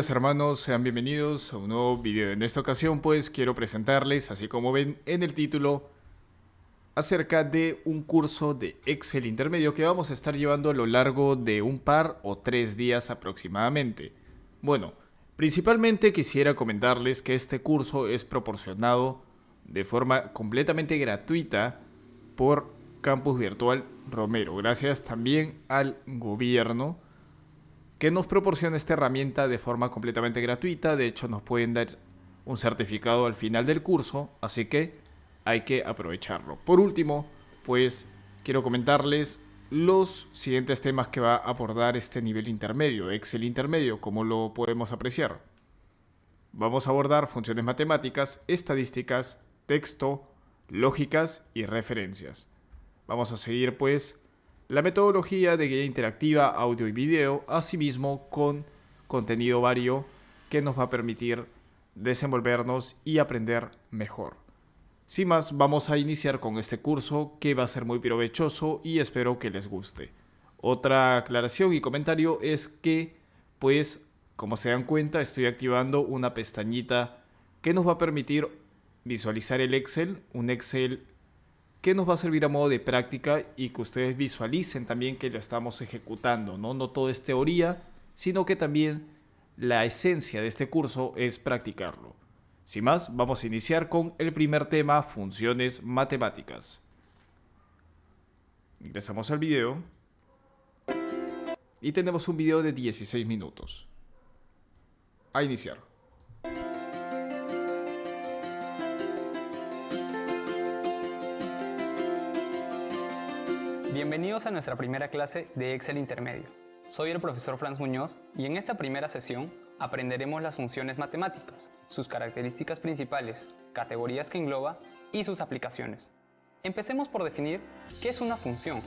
Hermanos, sean bienvenidos a un nuevo video. En esta ocasión pues quiero presentarles, así como ven en el título, acerca de un curso de Excel intermedio que vamos a estar llevando a lo largo de un par o 3 días aproximadamente. Bueno, principalmente quisiera comentarles que este curso es proporcionado de forma completamente gratuita por Campus Virtual Romero, gracias también al gobierno que nos proporciona esta herramienta de forma completamente gratuita. De hecho, nos pueden dar un certificado al final del curso, así que hay que aprovecharlo. Por último, pues quiero comentarles los siguientes temas que va a abordar este nivel intermedio, Excel intermedio, como lo podemos apreciar. Vamos a abordar funciones matemáticas, estadísticas, texto, lógicas y referencias. Vamos a seguir pues la metodología de guía interactiva, audio y video, asimismo con contenido vario que nos va a permitir desenvolvernos y aprender mejor. Sin más, vamos a iniciar con este curso que va a ser muy provechoso y espero que les guste. Otra aclaración y comentario es que, pues, como se dan cuenta, estoy activando una pestañita que nos va a permitir visualizar el Excel, un Excel que nos va a servir a modo de práctica y que ustedes visualicen también que lo estamos ejecutando, ¿no? No todo es teoría, sino que también la esencia de este curso es practicarlo. Sin más, vamos a iniciar con el primer tema, funciones matemáticas. Ingresamos al video y tenemos un video de 16 minutos. A iniciar. Bienvenidos a nuestra primera clase de Excel Intermedio. Soy el profesor Franz Muñoz y en esta primera sesión aprenderemos las funciones matemáticas, sus características principales, categorías que engloba y sus aplicaciones. Empecemos por definir qué es una función.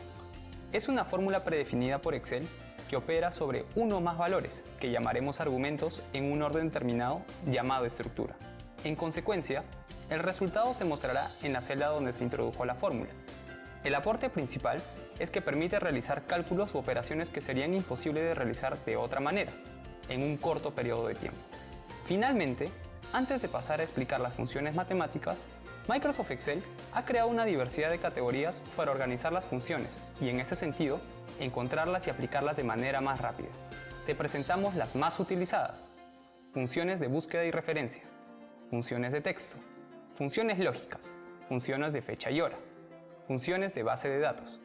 Es una fórmula predefinida por Excel que opera sobre uno o más valores, que llamaremos argumentos en un orden determinado llamado estructura. En consecuencia, el resultado se mostrará en la celda donde se introdujo la fórmula. El aporte principal es que permite realizar cálculos u operaciones que serían imposibles de realizar de otra manera, en un corto periodo de tiempo. Finalmente, antes de pasar a explicar las funciones matemáticas, Microsoft Excel ha creado una diversidad de categorías para organizar las funciones y, en ese sentido, encontrarlas y aplicarlas de manera más rápida. Te presentamos las más utilizadas: funciones de búsqueda y referencia, funciones de texto, funciones lógicas, funciones de fecha y hora, funciones de base de datos,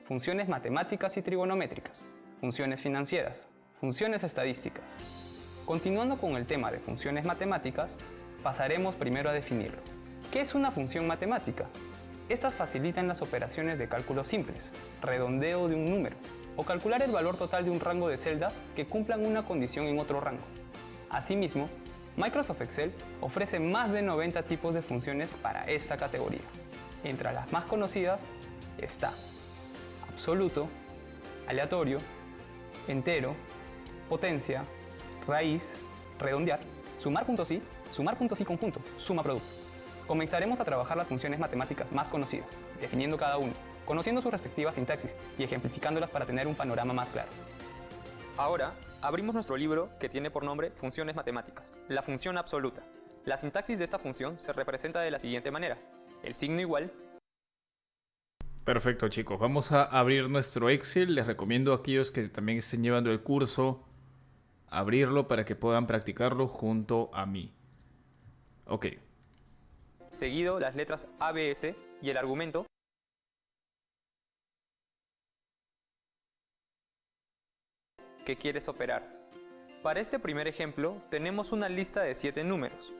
funciones matemáticas y trigonométricas, funciones financieras, funciones estadísticas. Continuando con el tema de funciones matemáticas, pasaremos primero a definirlo. ¿Qué es una función matemática? Estas facilitan las operaciones de cálculos simples, redondeo de un número, o calcular el valor total de un rango de celdas que cumplan una condición en otro rango. Asimismo, Microsoft Excel ofrece más de 90 tipos de funciones para esta categoría. Entre las más conocidas está absoluto, aleatorio, entero, potencia, raíz, redondear, sumar puntos y conjunto, suma producto. Comenzaremos a trabajar las funciones matemáticas más conocidas, definiendo cada una, conociendo su respectiva sintaxis y ejemplificándolas para tener un panorama más claro. Ahora, abrimos nuestro libro que tiene por nombre Funciones Matemáticas, la función absoluta. La sintaxis de esta función se representa de la siguiente manera: el signo igual. Perfecto, chicos, vamos a abrir nuestro Excel. Les recomiendo a aquellos que también estén llevando el curso abrirlo para que puedan practicarlo junto a mí. Ok. Seguido las letras A, B, S y el argumento que quieres operar. Para este primer ejemplo tenemos una lista de 7 números.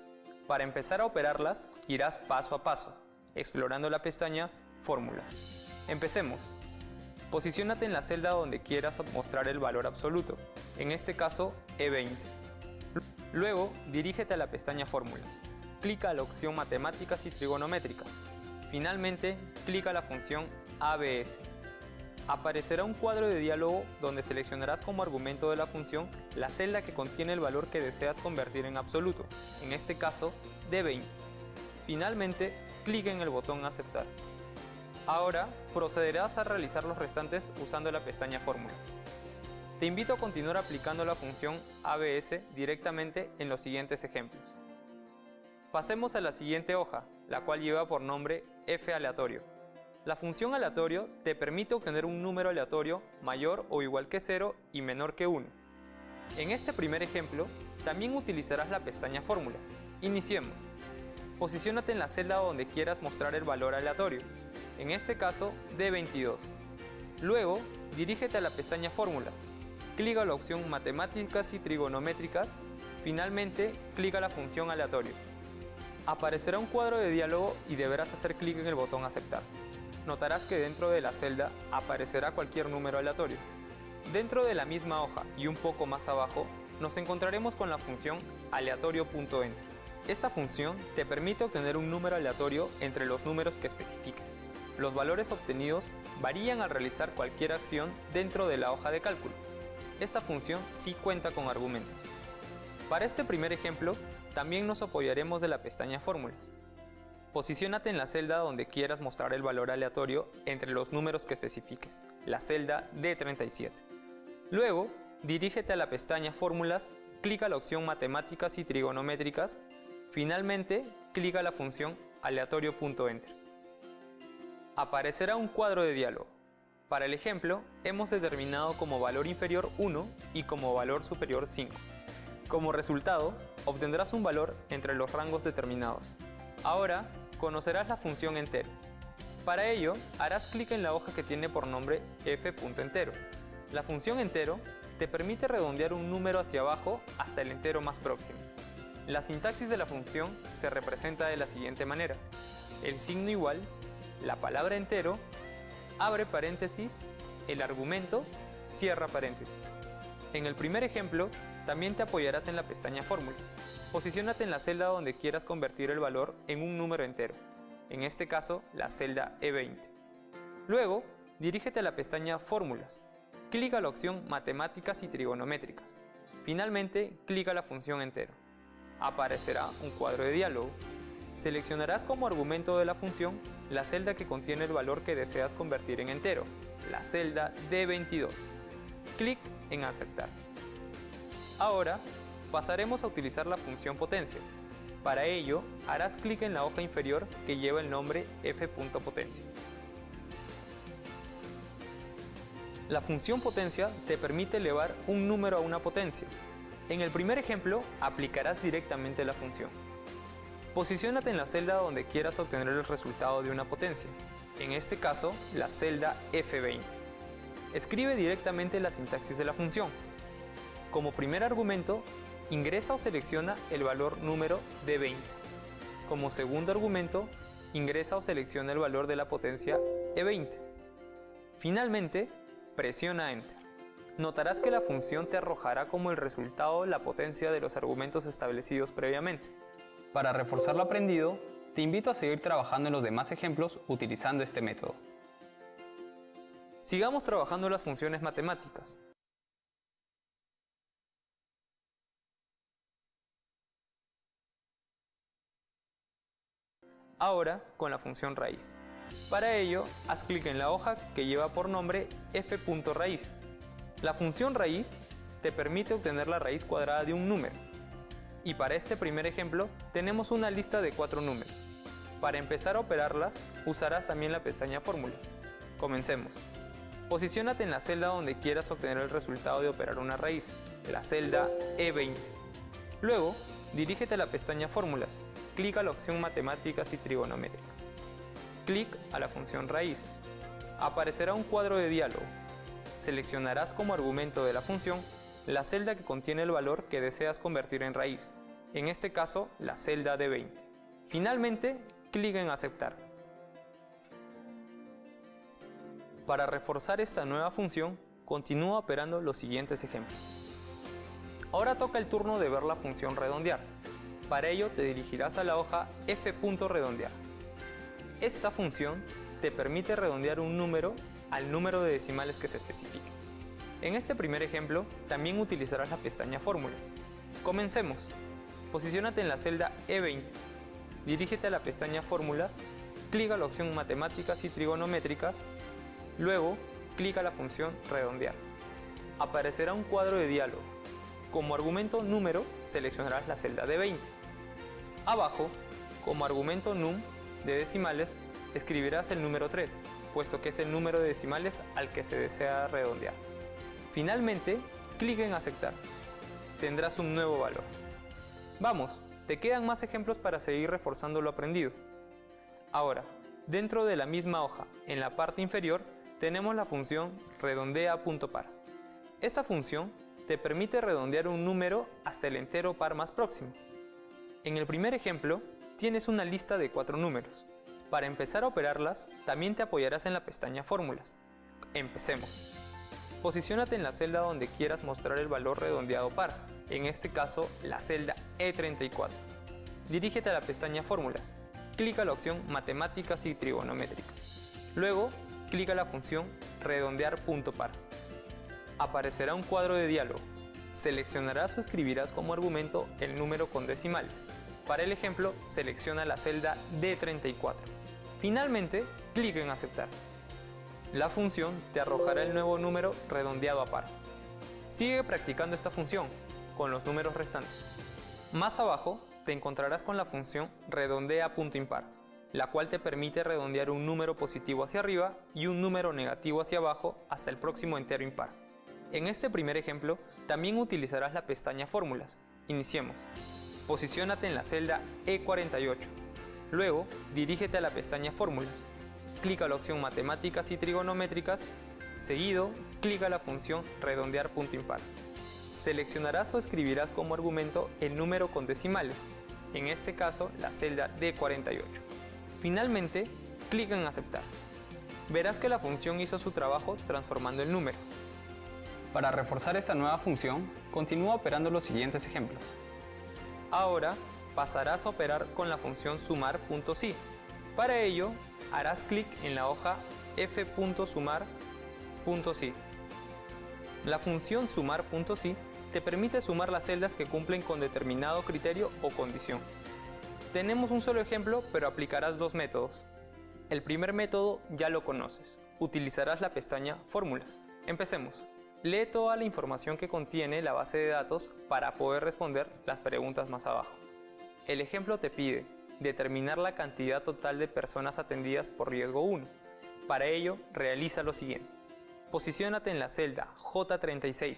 Para empezar a operarlas irás paso a paso, explorando la pestaña Fórmulas. Empecemos. Posiciónate en la celda donde quieras mostrar el valor absoluto, en este caso E20. Luego, dirígete a la pestaña Fórmulas. Clica a la opción Matemáticas y Trigonométricas. Finalmente, clica a la función ABS. Aparecerá un cuadro de diálogo donde seleccionarás como argumento de la función la celda que contiene el valor que deseas convertir en absoluto, en este caso D20. Finalmente, clica en el botón Aceptar. Ahora procederás a realizar los restantes usando la pestaña Fórmulas. Te invito a continuar aplicando la función ABS directamente en los siguientes ejemplos. Pasemos a la siguiente hoja, la cual lleva por nombre f aleatorio. La función aleatorio te permite obtener un número aleatorio mayor o igual que 0 y menor que 1. En este primer ejemplo, también utilizarás la pestaña Fórmulas. Iniciemos. Posiciónate en la celda donde quieras mostrar el valor aleatorio, en este caso D22. Luego, dirígete a la pestaña Fórmulas. Clic a la opción Matemáticas y Trigonométricas. Finalmente, clic a la función aleatorio. Aparecerá un cuadro de diálogo y deberás hacer clic en el botón Aceptar. Notarás que dentro de la celda aparecerá cualquier número aleatorio. Dentro de la misma hoja y un poco más abajo, nos encontraremos con la función aleatorio.enter. Esta función te permite obtener un número aleatorio entre los números que especifiques. Los valores obtenidos varían al realizar cualquier acción dentro de la hoja de cálculo. Esta función sí cuenta con argumentos. Para este primer ejemplo, también nos apoyaremos de la pestaña Fórmulas. Posiciónate en la celda donde quieras mostrar el valor aleatorio entre los números que especifiques, la celda D37. Luego, dirígete a la pestaña Fórmulas, clic a la opción Matemáticas y Trigonométricas. Finalmente, clic a la función aleatorio.enter. Aparecerá un cuadro de diálogo. Para el ejemplo, hemos determinado como valor inferior 1 y como valor superior 5. Como resultado, obtendrás un valor entre los rangos determinados. Ahora, conocerás la función entero. Para ello, harás clic en la hoja que tiene por nombre f.entero. La función entero te permite redondear un número hacia abajo hasta el entero más próximo. La sintaxis de la función se representa de la siguiente manera. El signo igual, la palabra entero, abre paréntesis, el argumento, cierra paréntesis. En el primer ejemplo, también te apoyarás en la pestaña Fórmulas. Posiciónate en la celda donde quieras convertir el valor en un número entero, en este caso la celda E20. Luego, dirígete a la pestaña Fórmulas. Clic a la opción Matemáticas y Trigonométricas. Finalmente, clic a la función entero. Aparecerá un cuadro de diálogo. Seleccionarás como argumento de la función la celda que contiene el valor que deseas convertir en entero, la celda D22. Clic en Aceptar. Ahora, pasaremos a utilizar la función potencia. Para ello, harás clic en la hoja inferior que lleva el nombre f.potencia. La función potencia te permite elevar un número a una potencia. En el primer ejemplo, aplicarás directamente la función. Posiciónate en la celda donde quieras obtener el resultado de una potencia, en este caso, la celda F20. Escribe directamente la sintaxis de la función. Como primer argumento, ingresa o selecciona el valor número de 20. Como segundo argumento, ingresa o selecciona el valor de la potencia E20. Finalmente, presiona Enter. Notarás que la función te arrojará como el resultado la potencia de los argumentos establecidos previamente. Para reforzar lo aprendido, te invito a seguir trabajando en los demás ejemplos utilizando este método. Sigamos trabajando las funciones matemáticas. Ahora con la función raíz. Para ello, haz clic en la hoja que lleva por nombre f.raíz. La función raíz te permite obtener la raíz cuadrada de un número. Y para este primer ejemplo, tenemos una lista de 4 números. Para empezar a operarlas, usarás también la pestaña Fórmulas. Comencemos. Posiciónate en la celda donde quieras obtener el resultado de operar una raíz, la celda E20. Luego, dirígete a la pestaña Fórmulas. Clic a la opción Matemáticas y Trigonométricas. Clic a la función raíz. Aparecerá un cuadro de diálogo. Seleccionarás como argumento de la función la celda que contiene el valor que deseas convertir en raíz, en este caso la celda D20. Finalmente, clic en Aceptar. Para reforzar esta nueva función, continúa operando los siguientes ejemplos. Ahora toca el turno de ver la función redondear. Para ello te dirigirás a la hoja f.redondear. Esta función te permite redondear un número al número de decimales que se especifique. En este primer ejemplo, también utilizarás la pestaña Fórmulas. Comencemos. Posiciónate en la celda E20. Dirígete a la pestaña Fórmulas, clic a la opción Matemáticas y Trigonométricas, luego clic a la función Redondear. aparecerá un cuadro de diálogo. Como argumento número, seleccionarás la celda de 20. Abajo, como argumento num de decimales, escribirás el número 3, puesto que es el número de decimales al que se desea redondear. Finalmente, clic en aceptar. Tendrás un nuevo valor. Vamos, te quedan más ejemplos para seguir reforzando lo aprendido. Ahora, dentro de la misma hoja, en la parte inferior, tenemos la función redondea.par. Esta función te permite redondear un número hasta el entero par más próximo. En el primer ejemplo, tienes una lista de 4 números. Para empezar a operarlas, también te apoyarás en la pestaña Fórmulas. Empecemos. Posiciónate en la celda donde quieras mostrar el valor redondeado par, en este caso la celda E34. Dirígete a la pestaña Fórmulas. Clica la opción Matemáticas y Trigonométrica. Luego, clica la función redondear.par. Aparecerá un cuadro de diálogo. Seleccionarás o escribirás como argumento el número con decimales. Para el ejemplo, selecciona la celda D34. Finalmente, clic en aceptar. La función te arrojará el nuevo número redondeado a par. Sigue practicando esta función con los números restantes. Más abajo te encontrarás con la función redondea.impar, la cual te permite redondear un número positivo hacia arriba y un número negativo hacia abajo hasta el próximo entero impar. En este primer ejemplo, también utilizarás la pestaña Fórmulas. Iniciemos. Posiciónate en la celda E48. Luego, dirígete a la pestaña Fórmulas. Clica la opción Matemáticas y Trigonométricas. Seguido, clica la función redondear.impar. Seleccionarás o escribirás como argumento el número con decimales, en este caso la celda D48. Finalmente, clica en aceptar. Verás que la función hizo su trabajo transformando el número. Para reforzar esta nueva función, continúa operando los siguientes ejemplos. Ahora pasarás a operar con la función sumar.si. Para ello, harás clic en la hoja f.sumar.si. La función sumar.si te permite sumar las celdas que cumplen con determinado criterio o condición. Tenemos un solo ejemplo, pero aplicarás dos métodos. El primer método ya lo conoces. Utilizarás la pestaña Fórmulas. Empecemos. Lee toda la información que contiene la base de datos para poder responder las preguntas más abajo. El ejemplo te pide determinar la cantidad total de personas atendidas por riesgo 1. Para ello, realiza lo siguiente. Posiciónate en la celda J36.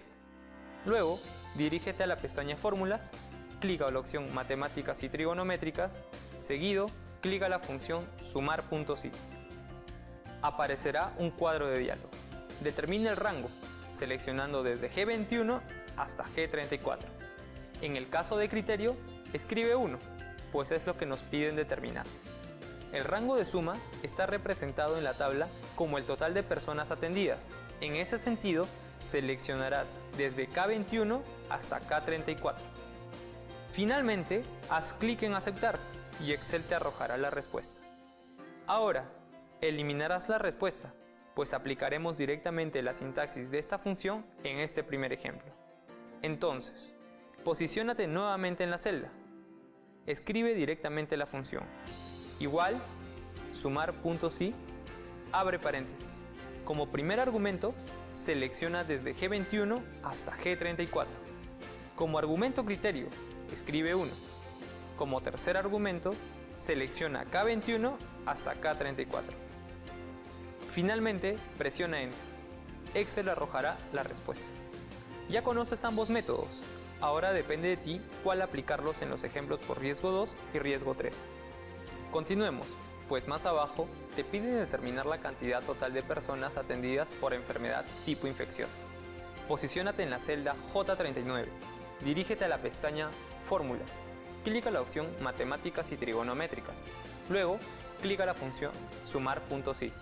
Luego, dirígete a la pestaña Fórmulas, clica la opción Matemáticas y Trigonométricas, seguido, clica la función sumar.si. Aparecerá un cuadro de diálogo. Determina el rango, seleccionando desde G21 hasta G34. En el caso de criterio, escribe 1, pues es lo que nos piden determinar. El rango de suma está representado en la tabla como el total de personas atendidas. En ese sentido, seleccionarás desde K21 hasta K34. Finalmente, haz clic en aceptar y Excel te arrojará la respuesta. Ahora, eliminarás la respuesta, pues aplicaremos directamente la sintaxis de esta función en este primer ejemplo. Entonces, posiciónate nuevamente en la celda. Escribe directamente la función. Igual, sumar.si, abre paréntesis. Como primer argumento, selecciona desde G21 hasta G34. Como argumento criterio, escribe 1. Como tercer argumento, selecciona K21 hasta K34. Finalmente, presiona Enter. Excel arrojará la respuesta. Ya conoces ambos métodos. Ahora depende de ti cuál aplicarlos en los ejemplos por riesgo 2 y riesgo 3. Continuemos, pues más abajo te piden determinar la cantidad total de personas atendidas por enfermedad tipo infecciosa. Posiciónate en la celda J39. Dirígete a la pestaña Fórmulas. Clica la opción Matemáticas y Trigonométricas. Luego, clica la función sumar.si.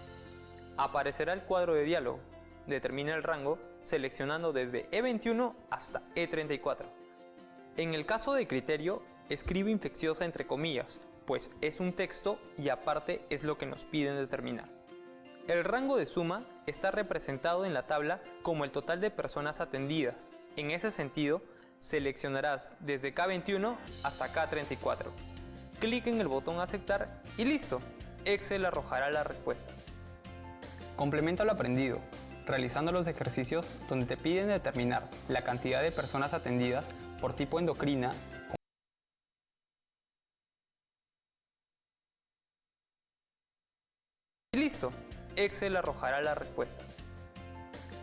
Aparecerá el cuadro de diálogo. Determina el rango seleccionando desde E21 hasta E34. En el caso de criterio, escribe infecciosa entre comillas, pues es un texto y aparte es lo que nos piden determinar. El rango de suma está representado en la tabla como el total de personas atendidas. En ese sentido, seleccionarás desde K21 hasta K34. Clic en el botón aceptar y listo, Excel arrojará la respuesta. Complementa lo aprendido. realizando los ejercicios donde te piden determinar la cantidad de personas atendidas por tipo endocrina. Y listo, Excel arrojará la respuesta.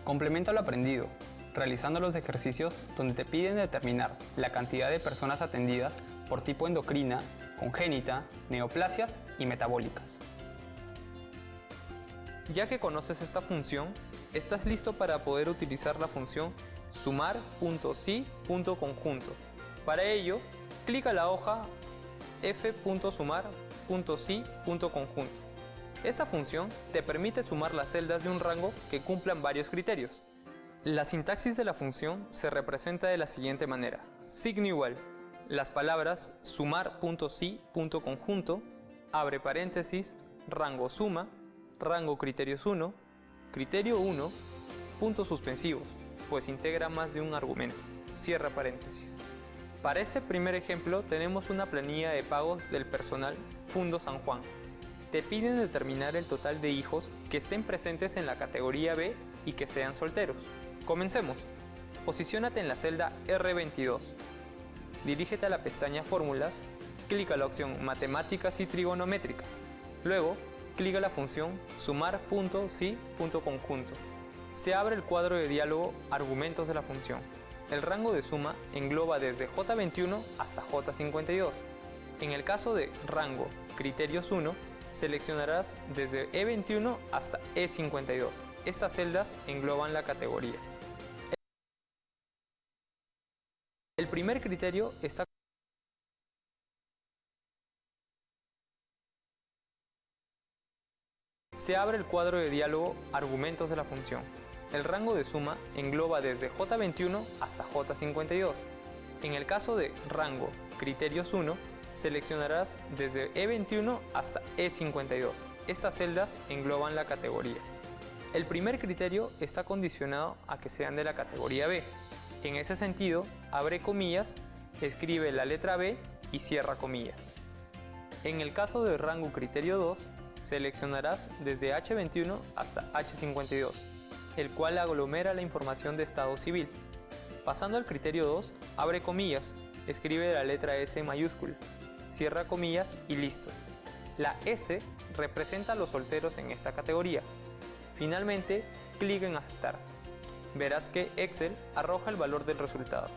Complementa lo aprendido, realizando los ejercicios donde te piden determinar la cantidad de personas atendidas por tipo endocrina, congénita, neoplasias y metabólicas. Ya que conoces esta función, estás listo para poder utilizar la función sumar.si.conjunto. Para ello, clica la hoja f.sumar.si.conjunto. Esta función te permite sumar las celdas de un rango que cumplan varios criterios. La sintaxis de la función se representa de la siguiente manera: signo igual, las palabras sumar.si.conjunto, abre paréntesis, rango suma, rango criterios 1, criterio 1, puntos suspensivos, pues integra más de un argumento, cierra paréntesis. Para este primer ejemplo tenemos una planilla de pagos del personal Fundo San Juan. Te piden determinar el total de hijos que estén presentes en la categoría B y que sean solteros. Comencemos. Posiciónate en la celda R22. Dirígete a la pestaña Fórmulas, clica la opción Matemáticas y Trigonométricas. Luego, clica la función sumar.si.conjunto. Se abre el cuadro de diálogo Argumentos de la función. El rango de suma engloba desde J21 hasta J52. En el caso de rango criterios 1, seleccionarás desde E21 hasta E52. Estas celdas engloban la categoría. El primer criterio está Se abre el cuadro de diálogo Argumentos de la función. El rango de suma engloba desde J21 hasta J52. En el caso de rango criterios 1, seleccionarás desde E21 hasta E52. Estas celdas engloban la categoría. El primer criterio está condicionado a que sean de la categoría B. En ese sentido, abre comillas, escribe la letra B y cierra comillas. En el caso de rango criterio 2, seleccionarás desde H21 hasta H52, el cual aglomera la información de estado civil. Pasando al criterio 2, abre comillas, escribe la letra S en mayúscula, cierra comillas y listo. La S representa a los solteros en esta categoría. Finalmente, clic en aceptar. Verás que Excel arroja el valor del resultado.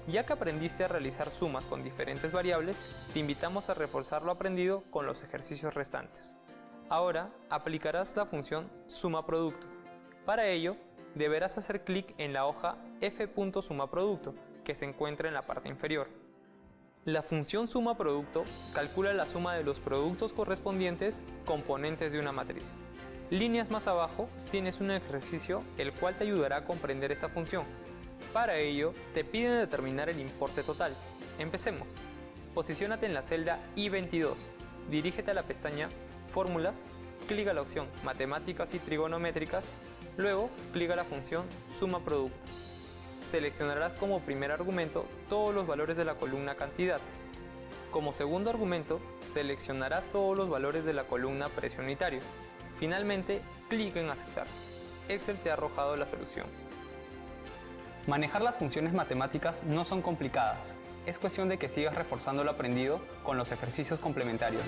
Ya que aprendiste a realizar sumas con diferentes variables, te invitamos a reforzar lo aprendido con los ejercicios restantes. Ahora aplicarás la función suma-producto. Para ello, deberás hacer clic en la hoja f.sumaproducto, que se encuentra en la parte inferior. La función suma-producto calcula la suma de los productos correspondientes componentes de una matriz. Líneas más abajo tienes un ejercicio el cual te ayudará a comprender esta función. Para ello, te piden determinar el importe total. Empecemos. Posiciónate en la celda I22. Dirígete a la pestaña Fórmulas, clica la opción Matemáticas y Trigonométricas, luego clica la función Suma Producto. Seleccionarás como primer argumento todos los valores de la columna Cantidad. Como segundo argumento, seleccionarás todos los valores de la columna Precio Unitario. Finalmente, clica en Aceptar. Excel te ha arrojado la solución. Manejar las funciones matemáticas no son complicadas. Es cuestión de que sigas reforzando lo aprendido con los ejercicios complementarios.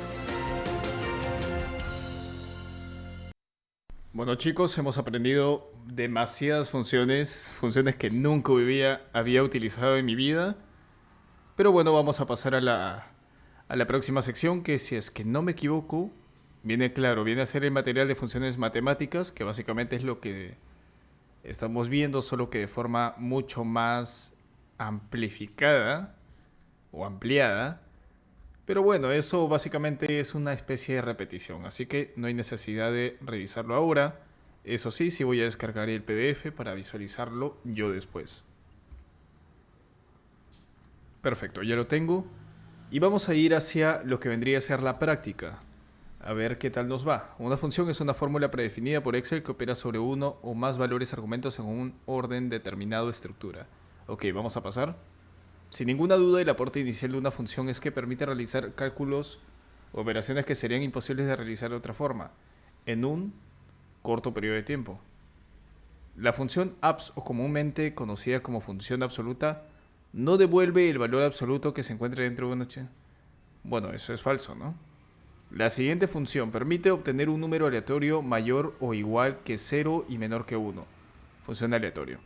Bueno chicos, hemos aprendido demasiadas funciones que nunca había utilizado en mi vida. Pero bueno, vamos a pasar a la próxima sección, que si es que no me equivoco, viene a ser el material de funciones matemáticas, que básicamente es lo que estamos viendo, solo que de forma mucho más amplificada o ampliada. Pero bueno, eso básicamente es una especie de repetición, así que no hay necesidad de revisarlo ahora. Eso sí, sí voy a descargar el PDF para visualizarlo yo después. Perfecto, ya lo tengo. Y vamos a ir hacia lo que vendría a ser la práctica. A ver qué tal nos va. Una función es una fórmula predefinida por Excel que opera sobre uno o más valores argumentos en un orden determinado de estructura. Ok, vamos a pasar. Sin ninguna duda, el aporte inicial de una función es que permite realizar cálculos o operaciones que serían imposibles de realizar de otra forma, en un corto periodo de tiempo. La función abs, o comúnmente conocida como función absoluta, no devuelve el valor absoluto que se encuentra dentro de una Bueno, eso es falso, ¿no? La siguiente función permite obtener un número aleatorio mayor o igual que 0 y menor que 1. Función aleatorio.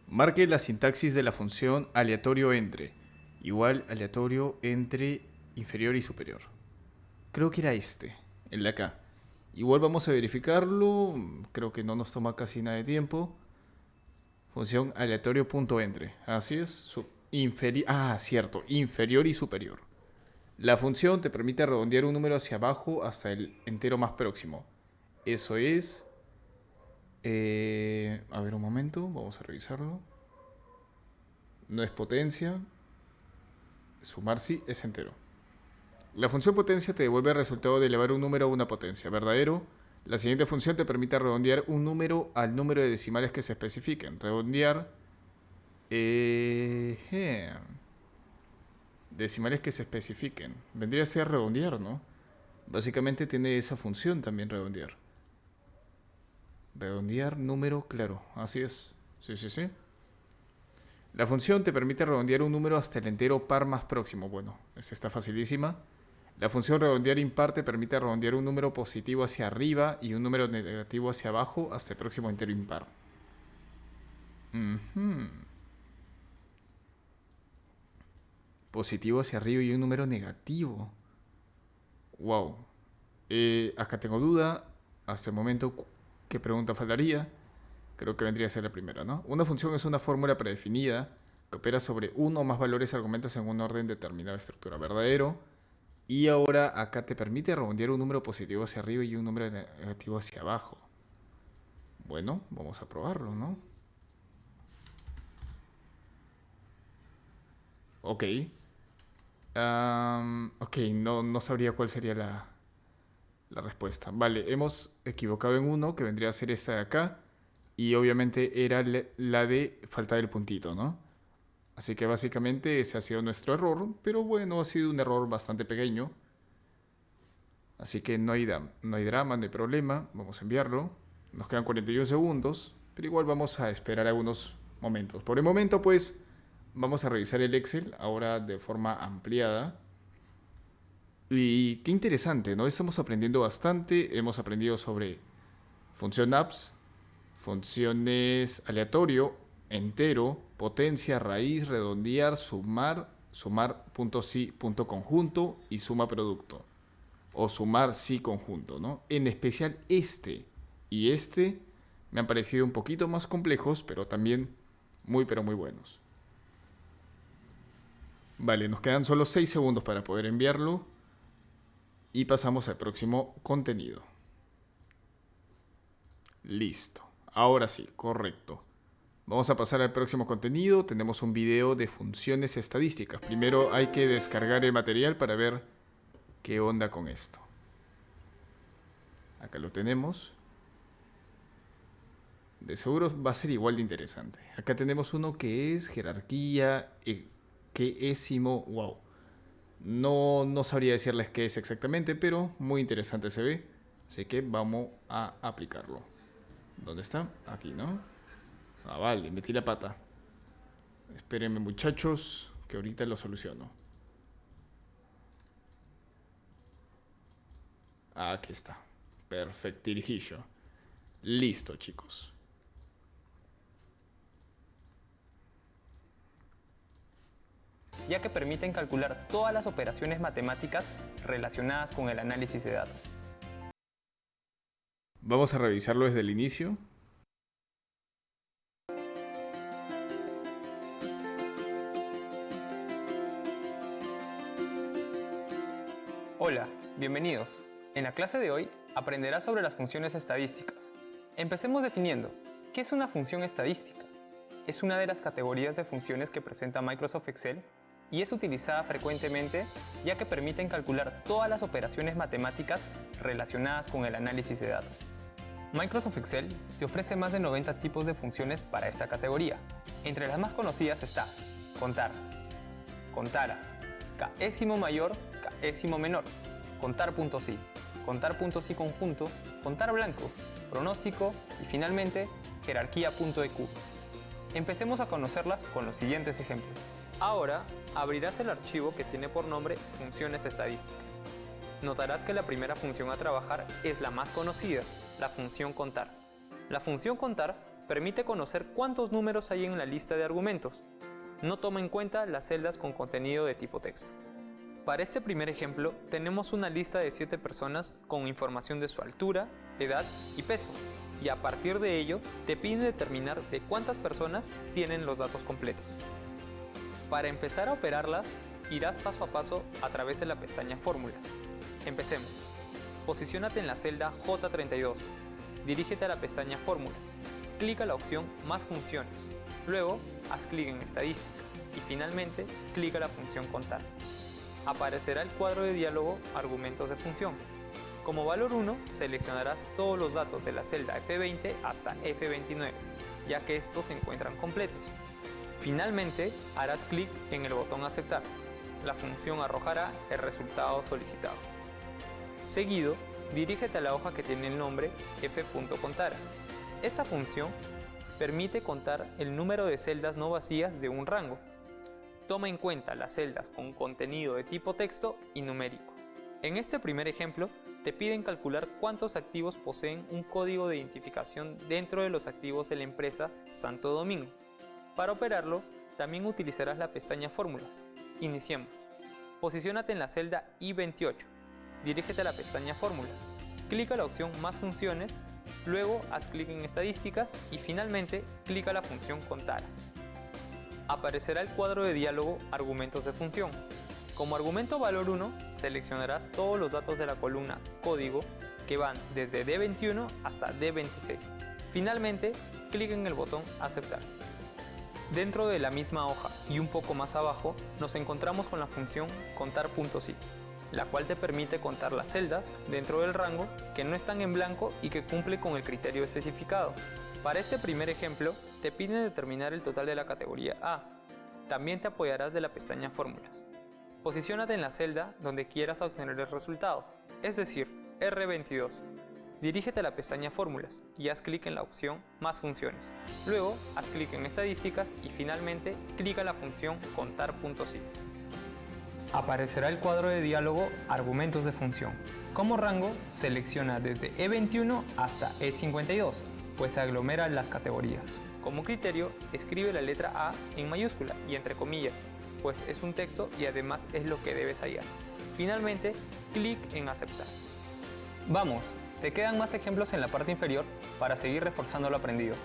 Marque la sintaxis de la función aleatorio entre igual aleatorio entre inferior y superior. Creo que era el de acá. Igual vamos a verificarlo. Creo que no nos toma casi nada de tiempo. Función aleatorio.entre. Así es. Cierto. Inferior y superior. La función te permite redondear un número hacia abajo hasta el entero más próximo. Eso es... a ver un momento. Vamos a revisarlo. No es potencia. Sumar sí es entero. La función potencia te devuelve el resultado de elevar un número a una potencia. ¿Verdadero? La siguiente función te permite redondear un número al número de decimales que se especifiquen. Redondear... decimales que se especifiquen. Vendría a ser redondear, ¿no? Básicamente tiene esa función también, redondear. Redondear número, claro. Así es. Sí. La función te permite redondear un número hasta el entero par más próximo. Bueno, esa está facilísima. La función redondear impar te permite redondear un número positivo hacia arriba y un número negativo hacia abajo hasta el próximo entero impar. Positivo hacia arriba y un número negativo. Wow. Acá tengo duda. Hasta el momento, ¿qué pregunta faltaría? Creo que vendría a ser la primera, ¿no? Una función es una fórmula predefinida que opera sobre uno o más valores argumentos en un orden determinado de estructura. ¿Verdadero? Y ahora acá te permite redondear un número positivo hacia arriba y un número negativo hacia abajo. Bueno, vamos a probarlo, ¿no? Ok. No sabría cuál sería la respuesta. Vale, hemos equivocado en uno, que vendría a ser esta de acá. Y obviamente era la de faltar el puntito, ¿no? Así que básicamente ese ha sido nuestro error. Pero bueno, ha sido un error bastante pequeño. Así que no hay drama, no hay problema. Vamos a enviarlo. Nos quedan 41 segundos. Pero igual vamos a esperar algunos momentos. Por el momento, pues, vamos a revisar el Excel ahora de forma ampliada. Y qué interesante, ¿no? Estamos aprendiendo bastante. Hemos aprendido sobre función abs, funciones aleatorio, entero, potencia, raíz, redondear, sumar, punto sí, punto conjunto y suma producto. O sumar sí conjunto, ¿no? En especial este y este me han parecido un poquito más complejos, pero también pero muy buenos. Vale, nos quedan solo 6 segundos para poder enviarlo. Y pasamos al próximo contenido. Listo. Ahora sí, correcto. Vamos a pasar al próximo contenido. Tenemos un video de funciones estadísticas. Primero hay que descargar el material para ver qué onda con esto. Acá lo tenemos. De seguro va a ser igual de interesante. Acá tenemos uno que es jerarquía, quésimo. Wow. No sabría decirles qué es exactamente, pero muy interesante se ve. Así que vamos a aplicarlo. ¿Dónde está? Aquí, ¿no? Vale, metí la pata. Espérenme, muchachos, que ahorita lo soluciono. Aquí está. Perfectirijillo. Listo, chicos. Ya que permiten calcular todas las operaciones matemáticas relacionadas con el análisis de datos. Vamos a revisarlo desde el inicio. Hola, bienvenidos. En la clase de hoy aprenderás sobre las funciones estadísticas. Empecemos definiendo, ¿qué es una función estadística? Es una de las categorías de funciones que presenta Microsoft Excel y es utilizada frecuentemente ya que permiten calcular todas las operaciones matemáticas relacionadas con el análisis de datos. Microsoft Excel te ofrece más de 90 tipos de funciones para esta categoría. Entre las más conocidas está contar, contara, késimo mayor, késimo menor, contar punto sí conjunto, contar blanco, pronóstico y finalmente jerarquía.eq. Empecemos a conocerlas con los siguientes ejemplos. Ahora abrirás el archivo que tiene por nombre funciones estadísticas. Notarás que la primera función a trabajar es la más conocida, la función contar. La función contar permite conocer cuántos números hay en la lista de argumentos. No toma en cuenta las celdas con contenido de tipo texto. Para este primer ejemplo, tenemos una lista de 7 personas con información de su altura, edad y peso, y a partir de ello te pide determinar de cuántas personas tienen los datos completos. Para empezar a operarlas, irás paso a paso a través de la pestaña Fórmulas. Empecemos. Posiciónate en la celda J32. Dirígete a la pestaña Fórmulas. Clica la opción Más funciones. Luego, haz clic en Estadística y finalmente clica la función Contar. Aparecerá el cuadro de diálogo Argumentos de función. Como valor 1, seleccionarás todos los datos de la celda F20 hasta F29, ya que estos se encuentran completos. Finalmente, harás clic en el botón Aceptar. La función arrojará el resultado solicitado. Seguido, dirígete a la hoja que tiene el nombre f.contar. Esta función permite contar el número de celdas no vacías de un rango. Toma en cuenta las celdas con contenido de tipo texto y numérico. En este primer ejemplo, te piden calcular cuántos activos poseen un código de identificación dentro de los activos de la empresa Santo Domingo. Para operarlo, también utilizarás la pestaña Fórmulas. Iniciemos. Posiciónate en la celda I28. Dirígete a la pestaña Fórmulas. Clica la opción Más funciones, luego haz clic en Estadísticas y finalmente clica la función Contar. Aparecerá el cuadro de diálogo Argumentos de función. Como argumento valor 1, seleccionarás todos los datos de la columna Código que van desde D21 hasta D26. Finalmente, clic en el botón Aceptar. Dentro de la misma hoja y un poco más abajo, nos encontramos con la función contar.si, la cual te permite contar las celdas dentro del rango que no están en blanco y que cumple con el criterio especificado. Para este primer ejemplo, te piden determinar el total de la categoría A. También te apoyarás de la pestaña Fórmulas. Posiciónate en la celda donde quieras obtener el resultado, es decir, R22. Dirígete a la pestaña Fórmulas y haz clic en la opción Más funciones. Luego, haz clic en Estadísticas y finalmente clica la función contar.si. Aparecerá el cuadro de diálogo Argumentos de función. Como rango, selecciona desde E21 hasta E52, pues aglomera las categorías. Como criterio, escribe la letra A en mayúscula y entre comillas, pues es un texto y además es lo que debes hallar. Finalmente, clic en Aceptar. Vamos, te quedan más ejemplos en la parte inferior para seguir reforzando lo aprendido.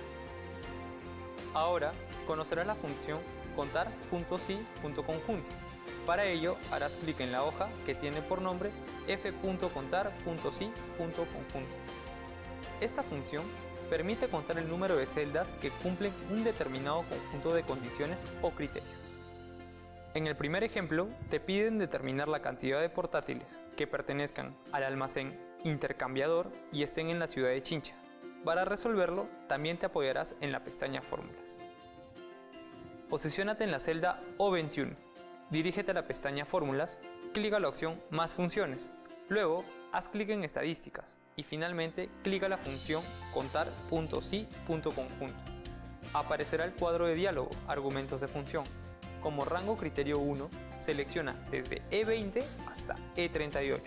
Ahora, conocerás la función contar.si.conjunto. Para ello, harás clic en la hoja que tiene por nombre f.contar.si.conjunto. Esta función permite contar el número de celdas que cumplen un determinado conjunto de condiciones o criterios. En el primer ejemplo, te piden determinar la cantidad de portátiles que pertenezcan al almacén intercambiador y estén en la ciudad de Chincha. Para resolverlo, también te apoyarás en la pestaña Fórmulas. Posiciónate en la celda O21. Dirígete a la pestaña Fórmulas, clica la opción Más funciones. Luego, haz clic en Estadísticas y finalmente clica la función contar.si.conjunto. Aparecerá el cuadro de diálogo Argumentos de función. Como rango criterio 1, selecciona desde E20 hasta E38,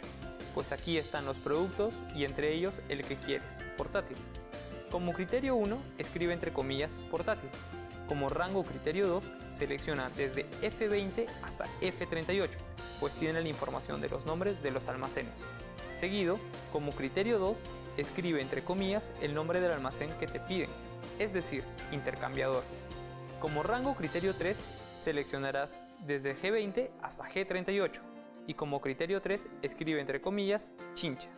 pues aquí están los productos y entre ellos el que quieres, portátil. Como criterio 1, escribe entre comillas portátil. Como rango criterio 2, selecciona desde F20 hasta F38, pues tiene la información de los nombres de los almacenes. Seguido, como criterio 2, escribe entre comillas el nombre del almacén que te piden, es decir, intercambiador. Como rango criterio 3, seleccionarás desde G20 hasta G38 y como criterio 3 escribe entre comillas Chincha.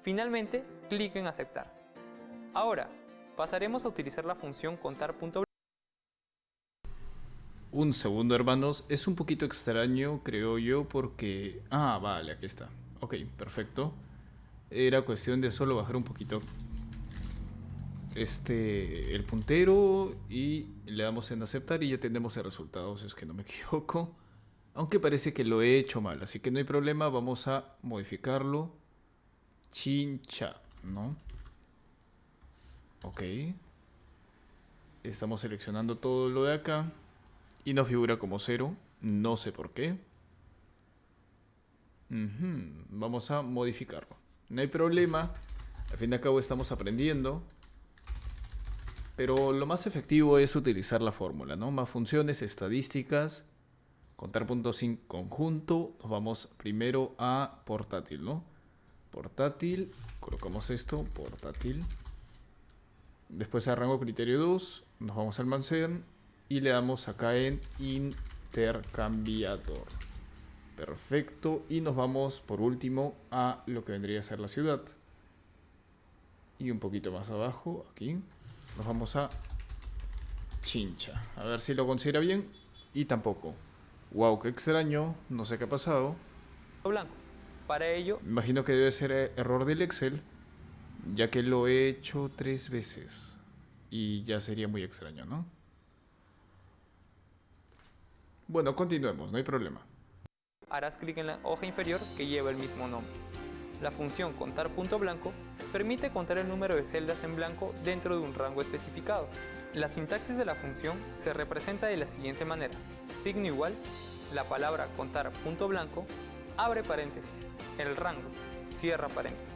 Finalmente, clic en Aceptar. Ahora, pasaremos a utilizar la función contar.blanco. Un segundo, hermanos. Es un poquito extraño, creo yo, porque... Ah, vale, aquí está. Ok, perfecto. Era cuestión de solo bajar un poquito el puntero y le damos en aceptar y ya tenemos el resultado, si es que no me equivoco. Aunque parece que lo he hecho mal, así que no hay problema, vamos a modificarlo. Chincha, ¿no? Ok. Estamos seleccionando todo lo de acá. Y nos figura como 0. No sé por qué. Vamos a modificarlo. No hay problema. Al fin y al cabo estamos aprendiendo. Pero lo más efectivo es utilizar la fórmula, ¿no? Más funciones, estadísticas, contar puntos sin conjunto. Nos vamos primero a portátil, ¿no? Portátil, colocamos esto, portátil. Después a rango criterio 2, nos vamos al almacén y le damos acá en intercambiador. Perfecto, y nos vamos por último a lo que vendría a ser la ciudad. Y un poquito más abajo, aquí, nos vamos a Chincha. A ver si lo considera bien. Y tampoco. Wow, qué extraño, no sé qué ha pasado. Blanco. Para ello, Me imagino que debe ser error del Excel, ya que lo he hecho 3 veces. Y ya sería muy extraño, ¿no? Bueno, continuemos, no hay problema. harás clic en la hoja inferior que lleva el mismo nombre. La función contar punto blanco permite contar el número de celdas en blanco dentro de un rango especificado. La sintaxis de la función se representa de la siguiente manera: signo igual, la palabra contar punto blanco, abre paréntesis, el rango, cierra paréntesis.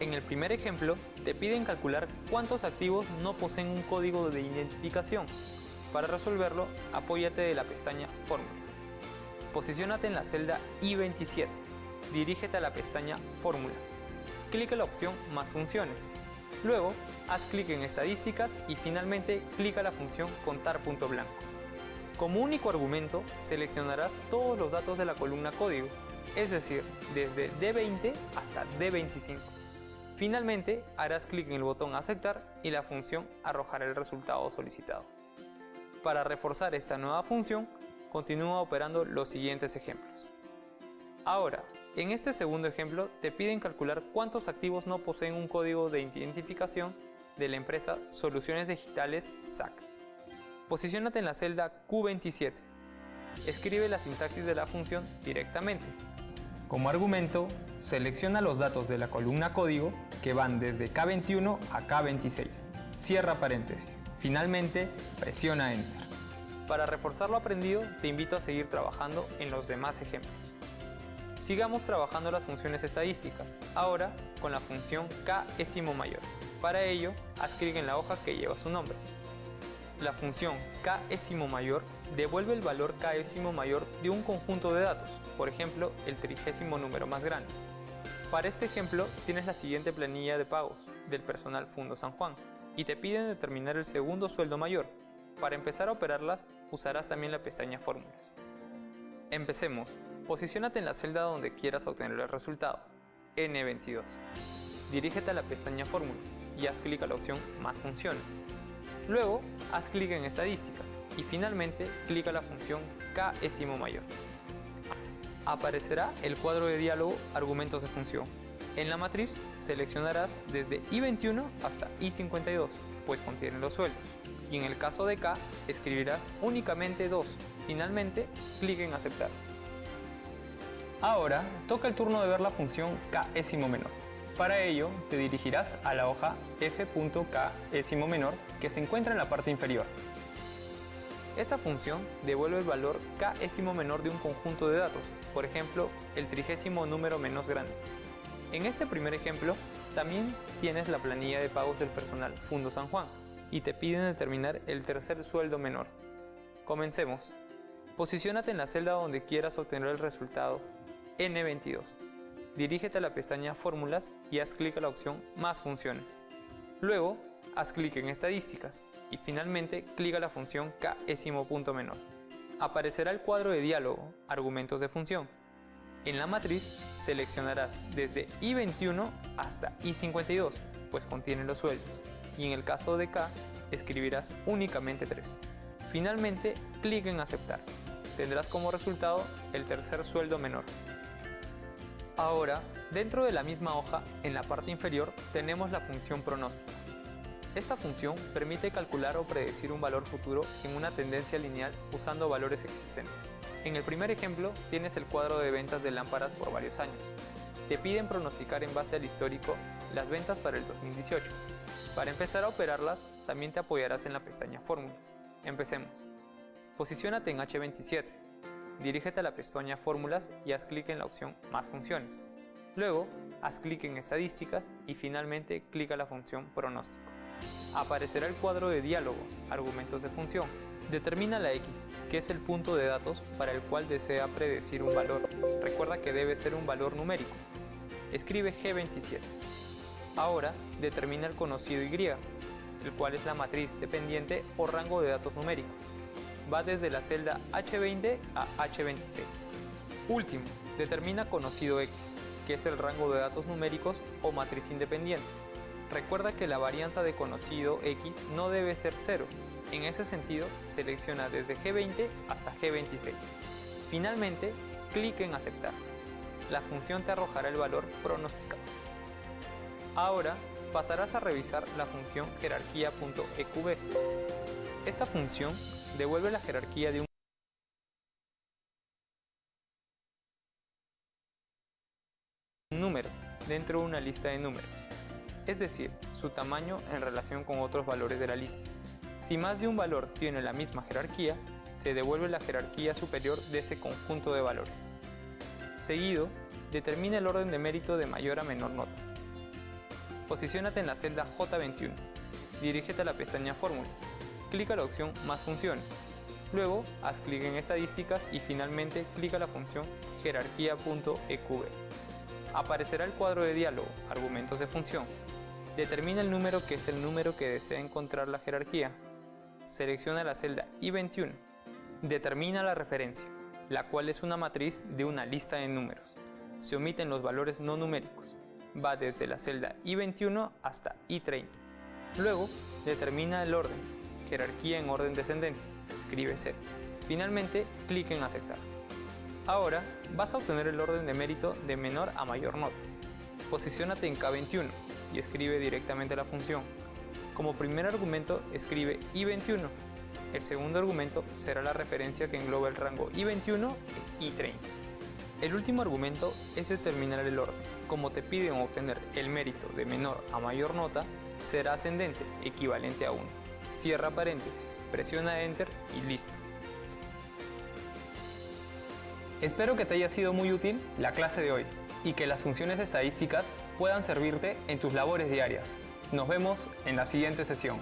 En el primer ejemplo, te piden calcular cuántos activos no poseen un código de identificación. Para resolverlo, apóyate de la pestaña Fórmulas. Posiciónate en la celda I27. Dirígete a la pestaña Fórmulas. Clic en la opción Más funciones. Luego, haz clic en Estadísticas y finalmente clic a la función Contar punto blanco. Como único argumento, seleccionarás todos los datos de la columna código, es decir, desde D20 hasta D25. Finalmente, harás clic en el botón Aceptar y la función arrojará el resultado solicitado. Para reforzar esta nueva función, continúa operando los siguientes ejemplos. Ahora, en este segundo ejemplo, te piden calcular cuántos activos no poseen un código de identificación de la empresa Soluciones Digitales SAC. Posiciónate en la celda Q27. Escribe la sintaxis de la función directamente. Como argumento, selecciona los datos de la columna código que van desde K21 a K26. Cierra paréntesis. Finalmente, presiona Enter. Para reforzar lo aprendido, te invito a seguir trabajando en los demás ejemplos. Sigamos trabajando las funciones estadísticas, ahora con la función Késimo mayor. Para ello, haz clic en la hoja que lleva su nombre. La función Késimo mayor devuelve el valor Késimo mayor de un conjunto de datos, por ejemplo, el 30º número más grande. Para este ejemplo, tienes la siguiente planilla de pagos del personal Fundo San Juan y te piden determinar el segundo sueldo mayor. Para empezar a operarlas, usarás también la pestaña Fórmulas. Empecemos. Posiciónate en la celda donde quieras obtener el resultado, N22. Dirígete a la pestaña Fórmula y haz clic a la opción Más funciones. Luego, haz clic en Estadísticas y finalmente clic a la función Késimo mayor. Aparecerá el cuadro de diálogo Argumentos de función. En la matriz seleccionarás desde I21 hasta I52, pues contienen los sueldos. Y en el caso de K, escribirás únicamente 2. Finalmente, clic en Aceptar. Ahora, toca el turno de ver la función Késimo menor. Para ello, te dirigirás a la hoja f.Késimo menor que se encuentra en la parte inferior. Esta función devuelve el valor Késimo menor de un conjunto de datos, por ejemplo, el 30º número menos grande. En este primer ejemplo, también tienes la planilla de pagos del personal Fundo San Juan y te piden determinar el tercer sueldo menor. Comencemos. Posiciónate en la celda donde quieras obtener el resultado, N22. Dirígete a la pestaña Fórmulas y haz clic a la opción Más funciones. Luego, haz clic en Estadísticas y finalmente clic a la función Késimo punto menor. Aparecerá el cuadro de diálogo Argumentos de función. En la matriz seleccionarás desde I21 hasta I52, pues contienen los sueldos, y en el caso de K, escribirás únicamente 3. Finalmente, clic en Aceptar. Tendrás como resultado el tercer sueldo menor. Ahora, dentro de la misma hoja, en la parte inferior, tenemos la función pronóstica. Esta función permite calcular o predecir un valor futuro en una tendencia lineal usando valores existentes. En el primer ejemplo, tienes el cuadro de ventas de lámparas por varios años. Te piden pronosticar en base al histórico las ventas para el 2018. Para empezar a operarlas, también te apoyarás en la pestaña Fórmulas. Empecemos. Posiciónate en H27. Dirígete a la pestaña Fórmulas y haz clic en la opción Más funciones. Luego, haz clic en Estadísticas y finalmente clic a la función Pronóstico. Aparecerá el cuadro de diálogo, Argumentos de función. Determina la X, que es el punto de datos para el cual desea predecir un valor. Recuerda que debe ser un valor numérico. Escribe G27. Ahora, determina el conocido Y, el cual es la matriz dependiente o rango de datos numéricos. Va desde la celda H20 a H26. Último, determina conocido X, que es el rango de datos numéricos o matriz independiente. Recuerda que la varianza de conocido X no debe ser 0. En ese sentido, selecciona desde G20 hasta G26. Finalmente, clic en Aceptar. La función te arrojará el valor pronosticado. Ahora, pasarás a revisar la función jerarquía.eqb. Esta función devuelve la jerarquía de un número dentro de una lista de números, es decir, su tamaño en relación con otros valores de la lista. Si más de un valor tiene la misma jerarquía, se devuelve la jerarquía superior de ese conjunto de valores. Seguido, determina el orden de mérito de mayor a menor nota. Posiciónate en la celda J21. Dirígete a la pestaña Fórmulas. Clica la opción Más funciones. Luego, haz clic en Estadísticas y finalmente clica la función jerarquía.eqb. Aparecerá el cuadro de diálogo, Argumentos de función. Determina el número que es el número que desea encontrar la jerarquía. Selecciona la celda I21. Determina la referencia, la cual es una matriz de una lista de números. Se omiten los valores no numéricos. Va desde la celda I21 hasta I30. Luego, determina el orden, jerarquía en orden descendente. Escribe 0. Finalmente, clic en Aceptar. Ahora, vas a obtener el orden de mérito de menor a mayor nota. Posiciónate en K21 y escribe directamente la función. Como primer argumento, escribe I21. El segundo argumento será la referencia que engloba el rango I21 e I30. El último argumento es determinar el orden. Como te piden obtener el mérito de menor a mayor nota, será ascendente, equivalente a 1. Cierra paréntesis, presiona Enter y listo. Espero que te haya sido muy útil la clase de hoy y que las funciones estadísticas puedan servirte en tus labores diarias. Nos vemos en la siguiente sesión.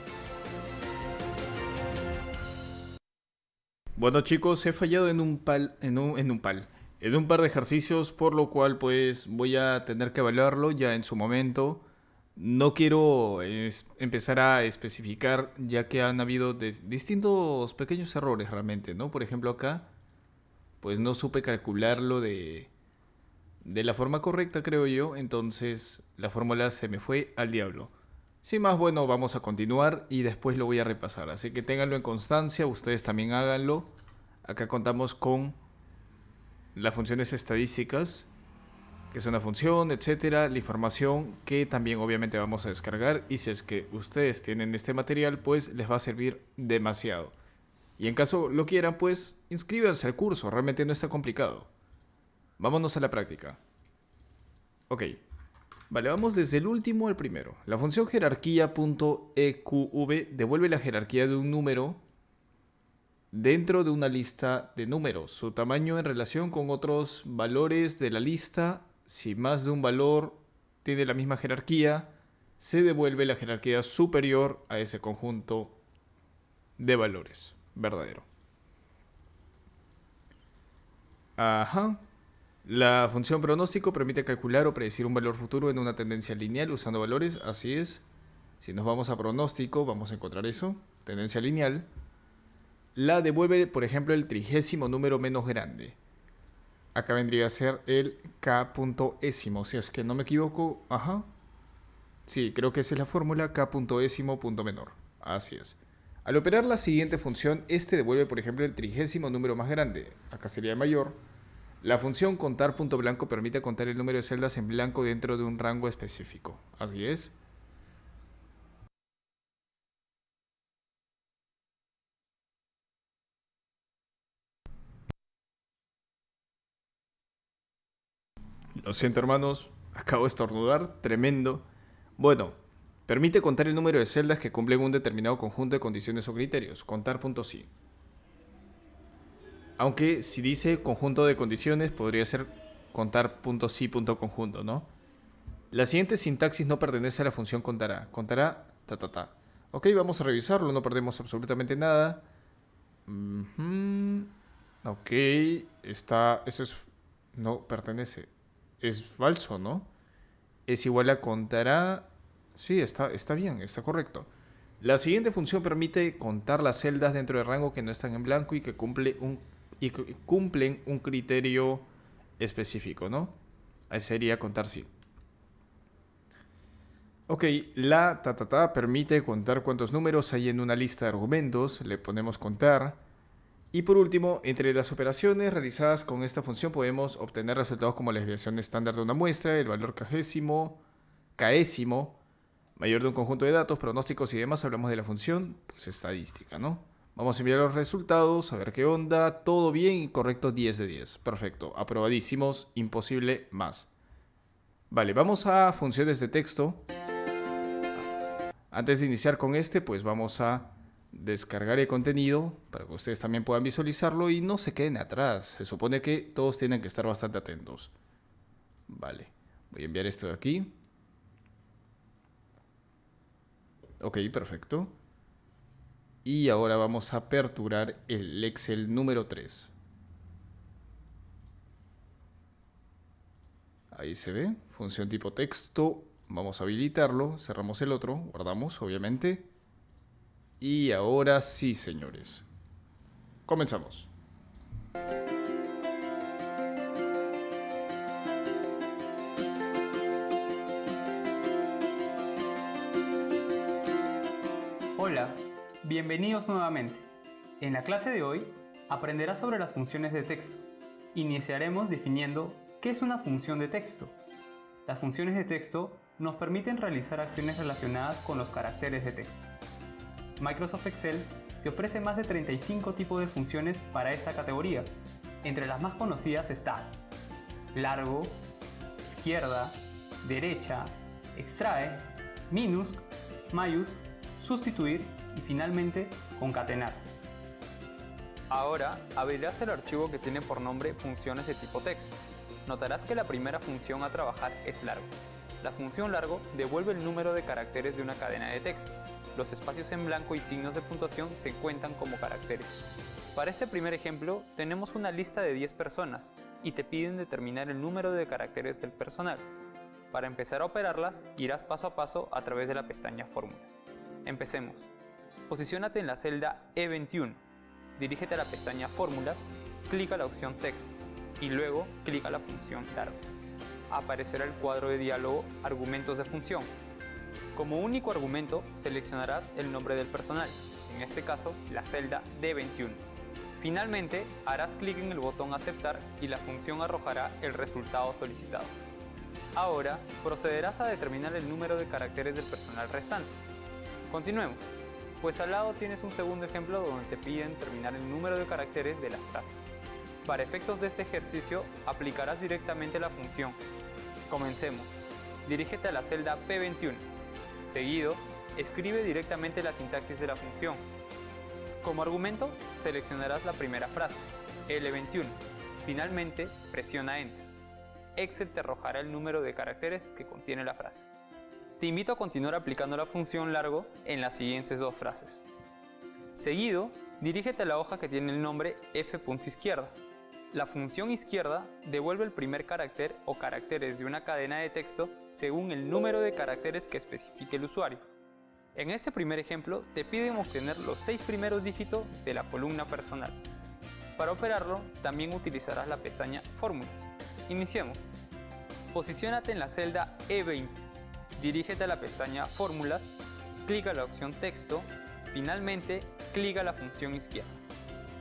Bueno chicos, he fallado en un par de ejercicios, por lo cual pues voy a tener que evaluarlo ya en su momento. No quiero empezar a especificar, ya que han habido distintos pequeños errores realmente, ¿no? Por ejemplo acá, pues no supe calcularlo de la forma correcta, creo yo. Entonces la fórmula se me fue al diablo. Sin más, bueno, vamos a continuar y después lo voy a repasar. Así que ténganlo en constancia, ustedes también háganlo. Acá contamos con las funciones estadísticas, que es una función, etcétera. La información que también obviamente vamos a descargar. Y si es que ustedes tienen este material, pues les va a servir demasiado. Y en caso lo quieran, pues inscríbanse al curso, realmente no está complicado. Vámonos a la práctica. Ok, vale, vamos desde el último al primero. La función jerarquía.eqv devuelve la jerarquía de un número dentro de una lista de números. Su tamaño en relación con otros valores de la lista. Si más de un valor tiene la misma jerarquía, se devuelve la jerarquía superior a ese conjunto de valores. Verdadero. Ajá. La función pronóstico permite calcular o predecir un valor futuro en una tendencia lineal usando valores. Así es. Si nos vamos a pronóstico, vamos a encontrar eso. Tendencia lineal. La devuelve, por ejemplo, el 30º número menos grande. Acá vendría a ser el k.ésimo. Si es que no me equivoco. Ajá. Sí, creo que esa es la fórmula. K.ésimo punto menor. Así es. Al operar la siguiente función, este devuelve, por ejemplo, el 30º número más grande. Acá sería mayor. La función contar punto blanco permite contar el número de celdas en blanco dentro de un rango específico. Así es. Lo siento, hermanos. Acabo de estornudar. Tremendo. Bueno, Permite contar el número de celdas que cumplen un determinado conjunto de condiciones o criterios. Contar.sí. Aunque si dice conjunto de condiciones, podría ser contar.sí.conjunto, ¿no? La siguiente sintaxis no pertenece a la función contará. Contará, Ok, vamos a revisarlo, no perdemos absolutamente nada. Ok, eso es, no pertenece. Es falso, ¿no? Es igual a contará. Sí, está bien, está correcto. La siguiente función permite contar las celdas dentro del rango que no están en blanco y que cumplen un criterio específico, ¿no? Ahí sería contar sí. Ok, la permite contar cuántos números hay en una lista de argumentos. Le ponemos contar. Y por último, entre las operaciones realizadas con esta función podemos obtener resultados como la desviación estándar de una muestra, el valor caésimo, mayor de un conjunto de datos, pronósticos y demás. Hablamos de la función, pues estadística, ¿no? Vamos a enviar los resultados, a ver qué onda. Todo bien y correcto, 10 de 10. Perfecto, aprobadísimos, imposible más. Vale, vamos a funciones de texto. Antes de iniciar con pues vamos a descargar el contenido para que ustedes también puedan visualizarlo y no se queden atrás. Se supone que todos tienen que estar bastante atentos. Vale, voy a enviar esto de aquí. Ok, perfecto. Y ahora vamos a aperturar el Excel número 3. Ahí se ve, función tipo texto. Vamos a habilitarlo, cerramos el otro, guardamos, obviamente. Y ahora sí, señores. Comenzamos. Hola, bienvenidos nuevamente. En la clase de hoy aprenderás sobre las funciones de texto. Iniciaremos definiendo qué es una función de texto. Las funciones de texto nos permiten realizar acciones relacionadas con los caracteres de texto. Microsoft Excel te ofrece más de 35 tipos de funciones para esta categoría. Entre las más conocidas está largo, izquierda, derecha, extrae, minus, mayús, sustituir y finalmente concatenar. Ahora abrirás el archivo que tiene por nombre funciones de tipo texto. Notarás que la primera función a trabajar es largo. La función largo devuelve el número de caracteres de una cadena de texto. Los espacios en blanco y signos de puntuación se cuentan como caracteres. Para este primer ejemplo, tenemos una lista de 10 personas y te piden determinar el número de caracteres del personal. Para empezar a operarlas, irás paso a paso a través de la pestaña Fórmulas. Empecemos. Posiciónate en la celda E21. Dirígete a la pestaña Fórmulas, clica la opción Texto y luego clica la función Largo. Aparecerá el cuadro de diálogo Argumentos de función. Como único argumento seleccionarás el nombre del personal, en este caso la celda D21. Finalmente harás clic en el botón Aceptar y la función arrojará el resultado solicitado. Ahora procederás a determinar el número de caracteres del personal restante. Continuemos, pues al lado tienes un segundo ejemplo donde te piden determinar el número de caracteres de las frases. Para efectos de este ejercicio aplicarás directamente la función. Comencemos. Dirígete a la celda P21. Seguido, escribe directamente la sintaxis de la función. Como argumento, seleccionarás la primera frase, L21. Finalmente, presiona Enter. Excel te arrojará el número de caracteres que contiene la frase. Te invito a continuar aplicando la función largo en las siguientes dos frases. Seguido, dirígete a la hoja que tiene el nombre f.izquierda. La función izquierda devuelve el primer carácter o caracteres de una cadena de texto según el número de caracteres que especifique el usuario. En este primer ejemplo, te piden obtener los 6 primeros dígitos de la columna personal. Para operarlo, también utilizarás la pestaña Fórmulas. Iniciemos. Posiciónate en la celda E20. Dirígete a la pestaña Fórmulas, clica la opción Texto, finalmente clica la función izquierda.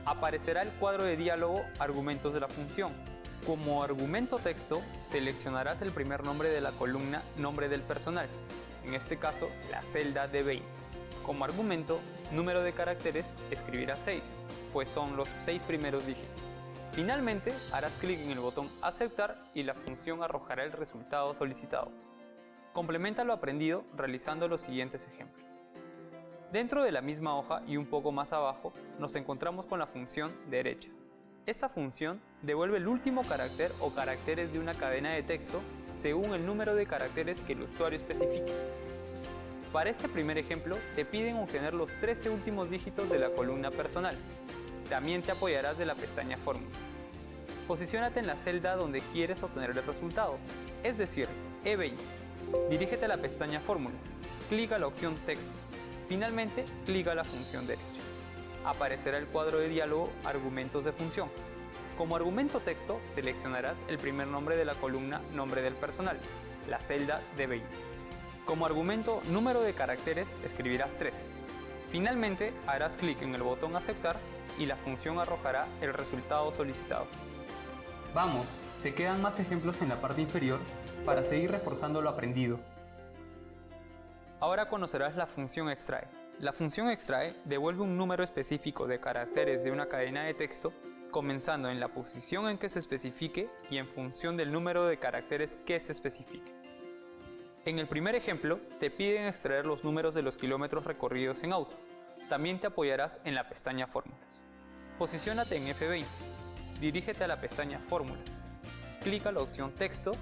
Aparecerá el cuadro de diálogo Argumentos de la función. Como argumento texto, seleccionarás el primer nombre de la columna Nombre del personal, en este caso la celda D20. Como argumento, número de caracteres, escribirás 6, pues son los 6 primeros dígitos. Finalmente, harás clic en el botón Aceptar y la función arrojará el resultado solicitado. Complementa lo aprendido realizando los siguientes ejemplos. Dentro de la misma hoja y un poco más abajo nos encontramos con la función derecha. Esta función devuelve el último carácter o caracteres de una cadena de texto según el número de caracteres que el usuario especifique. Para este primer ejemplo te piden obtener los 13 últimos dígitos de la columna personal. También te apoyarás de la pestaña Fórmulas. Posiciónate en la celda donde quieres obtener el resultado, es decir, E20. Dirígete a la pestaña Fórmulas, clica la opción Texto. Finalmente, clica la función derecha. Aparecerá el cuadro de diálogo Argumentos de función. Como argumento texto, seleccionarás el primer nombre de la columna Nombre del personal, la celda D20. Como argumento número de caracteres, escribirás 13. Finalmente, harás clic en el botón Aceptar y la función arrojará el resultado solicitado. Vamos, te quedan más ejemplos en la parte inferior para seguir reforzando lo aprendido. Ahora conocerás la función extrae. La función extrae devuelve un número específico de caracteres de una cadena de texto, comenzando en la posición en que se especifique y en función del número de caracteres que se especifique. En el primer ejemplo, te piden extraer los números de los kilómetros recorridos en auto. También te apoyarás en la pestaña Fórmulas. Posiciónate en F20. Dirígete a la pestaña Fórmulas. Clica la opción Texto,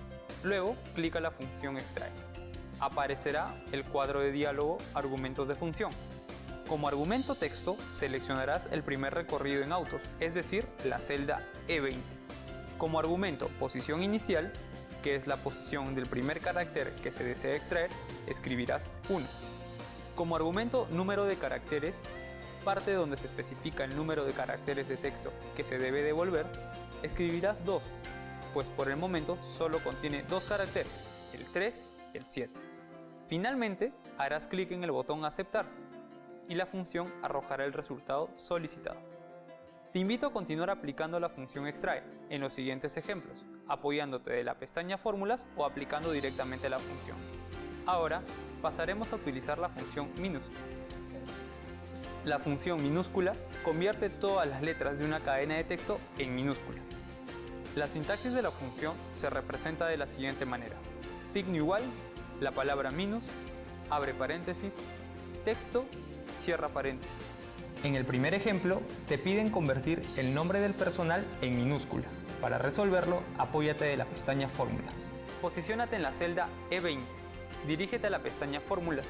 luego clica la función Extrae. Aparecerá el cuadro de diálogo Argumentos de función. Como argumento texto, seleccionarás el primer recorrido en autos, es decir, la celda E20. Como argumento posición inicial, que es la posición del primer carácter que se desea extraer, escribirás 1. Como argumento número de caracteres, parte donde se especifica el número de caracteres de texto que se debe devolver, escribirás 2, pues por el momento solo contiene 2 caracteres, el 3 y el 7. Finalmente, harás clic en el botón Aceptar y la función arrojará el resultado solicitado. Te invito a continuar aplicando la función extrae en los siguientes ejemplos, apoyándote de la pestaña Fórmulas o aplicando directamente la función. Ahora pasaremos a utilizar la función minúscula. La función minúscula convierte todas las letras de una cadena de texto en minúscula. La sintaxis de la función se representa de la siguiente manera: signo igual, la palabra minus, abre paréntesis, texto, cierra paréntesis. En el primer ejemplo, te piden convertir el nombre del personal en minúscula. Para resolverlo, apóyate de la pestaña Fórmulas. Posiciónate en la celda E20. Dirígete a la pestaña Fórmulas.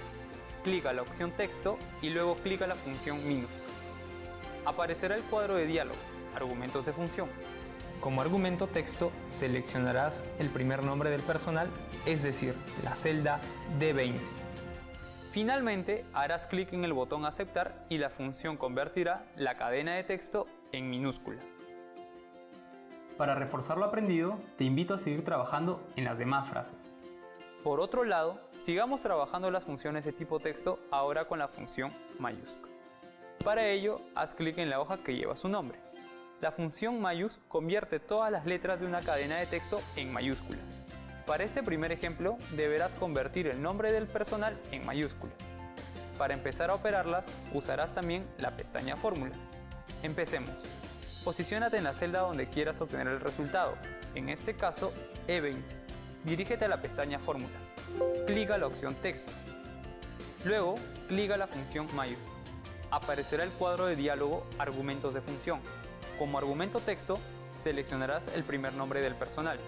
Clica la opción Texto y luego clica la función minúscula. Aparecerá el cuadro de diálogo, Argumentos de función. Como argumento texto, seleccionarás el primer nombre del personal, es decir, la celda D20. Finalmente, harás clic en el botón Aceptar y la función convertirá la cadena de texto en minúscula. Para reforzar lo aprendido, te invito a seguir trabajando en las demás frases. Por otro lado, sigamos trabajando las funciones de tipo texto ahora con la función mayúscula. Para ello, haz clic en la hoja que lleva su nombre. La función mayús convierte todas las letras de una cadena de texto en mayúsculas. Para este primer ejemplo, deberás convertir el nombre del personal en mayúsculas. Para empezar a operarlas, usarás también la pestaña Fórmulas. Empecemos. Posiciónate en la celda donde quieras obtener el resultado, en este caso E20. Dirígete a la pestaña Fórmulas. Clica la opción Texto. Luego, clica la función mayúscula. Aparecerá el cuadro de diálogo Argumentos de función. Como argumento texto, seleccionarás el primer nombre del personal,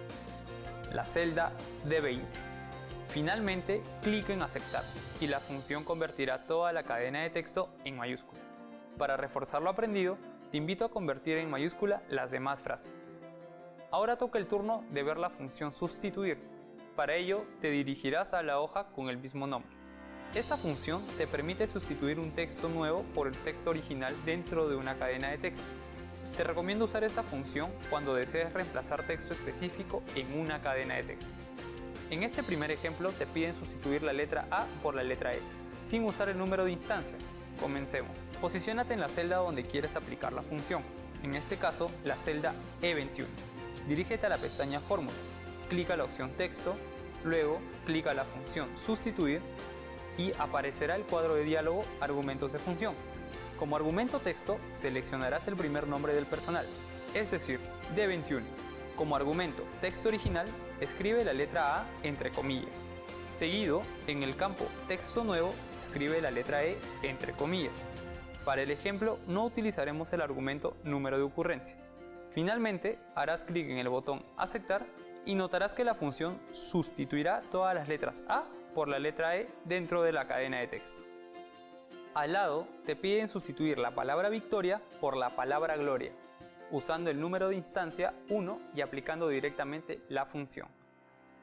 la celda D20. Finalmente, clic en Aceptar y la función convertirá toda la cadena de texto en mayúscula. Para reforzar lo aprendido, te invito a convertir en mayúscula las demás frases. Ahora toca el turno de ver la función sustituir. Para ello, te dirigirás a la hoja con el mismo nombre. Esta función te permite sustituir un texto nuevo por el texto original dentro de una cadena de texto. Te recomiendo usar esta función cuando desees reemplazar texto específico en una cadena de texto. En este primer ejemplo te piden sustituir la letra A por la letra E, sin usar el número de instancia. Comencemos. Posiciónate en la celda donde quieres aplicar la función, en este caso la celda E21. Dirígete a la pestaña Fórmulas, clica la opción Texto, luego clica la función Sustituir y aparecerá el cuadro de diálogo Argumentos de función. Como argumento texto, seleccionarás el primer nombre del personal, es decir, D21. Como argumento texto original, escribe la letra A entre comillas. Seguido, en el campo texto nuevo, escribe la letra E entre comillas. Para el ejemplo, no utilizaremos el argumento número de ocurrencia. Finalmente, harás clic en el botón aceptar y notarás que la función sustituirá todas las letras A por la letra E dentro de la cadena de texto. Al lado, te piden sustituir la palabra victoria por la palabra gloria, usando el número de instancia 1 y aplicando directamente la función.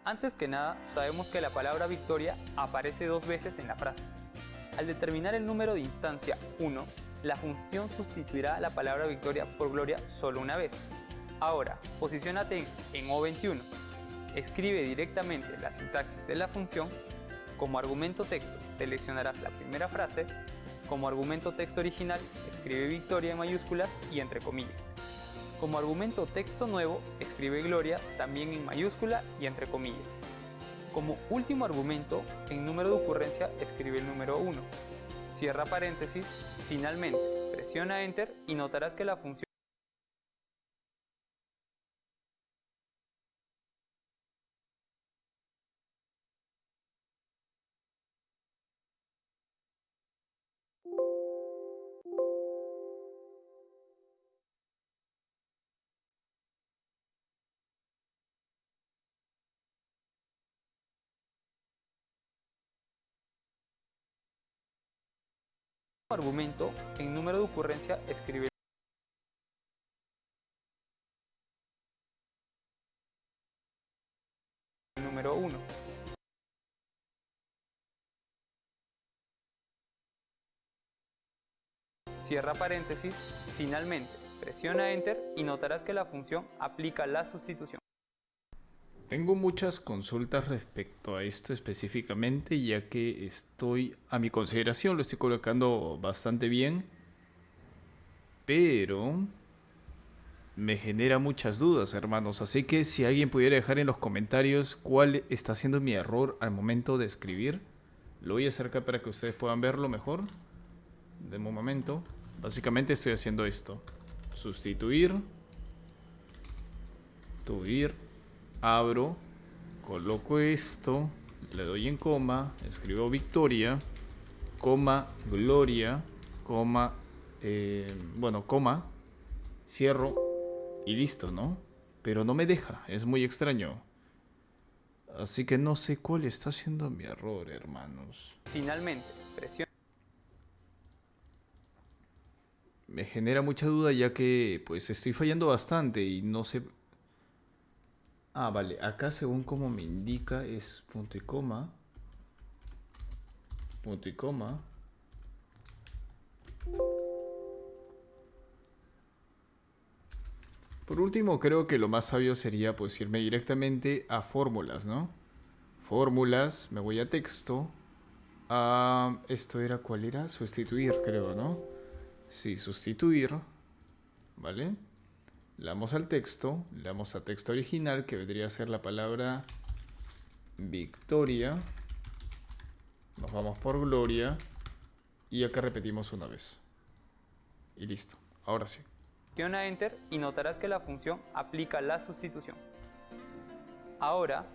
Antes que nada, sabemos que la palabra victoria aparece 2 veces en la frase. Al determinar el número de instancia 1, la función sustituirá la palabra victoria por gloria solo una vez. Ahora, posiciónate en O21. Escribe directamente la sintaxis de la función. Como argumento texto, seleccionarás la primera frase. Como argumento texto original, escribe victoria en mayúsculas y entre comillas. Como argumento texto nuevo, escribe gloria también en mayúscula y entre comillas. Como último argumento, en número de ocurrencia, escribe el número 1. Cierra paréntesis, finalmente, presiona Enter y notarás que la función argumento, en número de ocurrencia, escribe el número 1. Cierra paréntesis, finalmente, presiona Enter y notarás que la función aplica la sustitución. Tengo muchas consultas respecto a esto específicamente, ya que a mi consideración, lo estoy colocando bastante bien, pero me genera muchas dudas, hermanos. Así que si alguien pudiera dejar en los comentarios cuál está siendo mi error al momento de escribir, lo voy a hacer acá para que ustedes puedan verlo mejor. De momento, básicamente estoy haciendo esto: sustituir, abro, coloco esto, le doy en coma, escribo victoria, coma, gloria, coma, coma, cierro y listo, ¿no? Pero no me deja, es muy extraño. Así que no sé cuál está siendo mi error, hermanos. Finalmente, presiona. Me genera mucha duda, ya que pues estoy fallando bastante y no sé. Ah, vale, acá según como me indica es punto y coma, punto y coma. Por último, creo que lo más sabio sería pues irme directamente a fórmulas, ¿no? Fórmulas, me voy a texto. Esto era, ¿cuál era? Sustituir, creo, ¿no? Sí, sustituir, ¿vale? Le damos al texto, le damos a texto original, que vendría a ser la palabra victoria. Nos vamos por gloria. Y acá repetimos una vez. Y listo, ahora sí. Presiona Enter y notarás que la función aplica la sustitución. Ahora,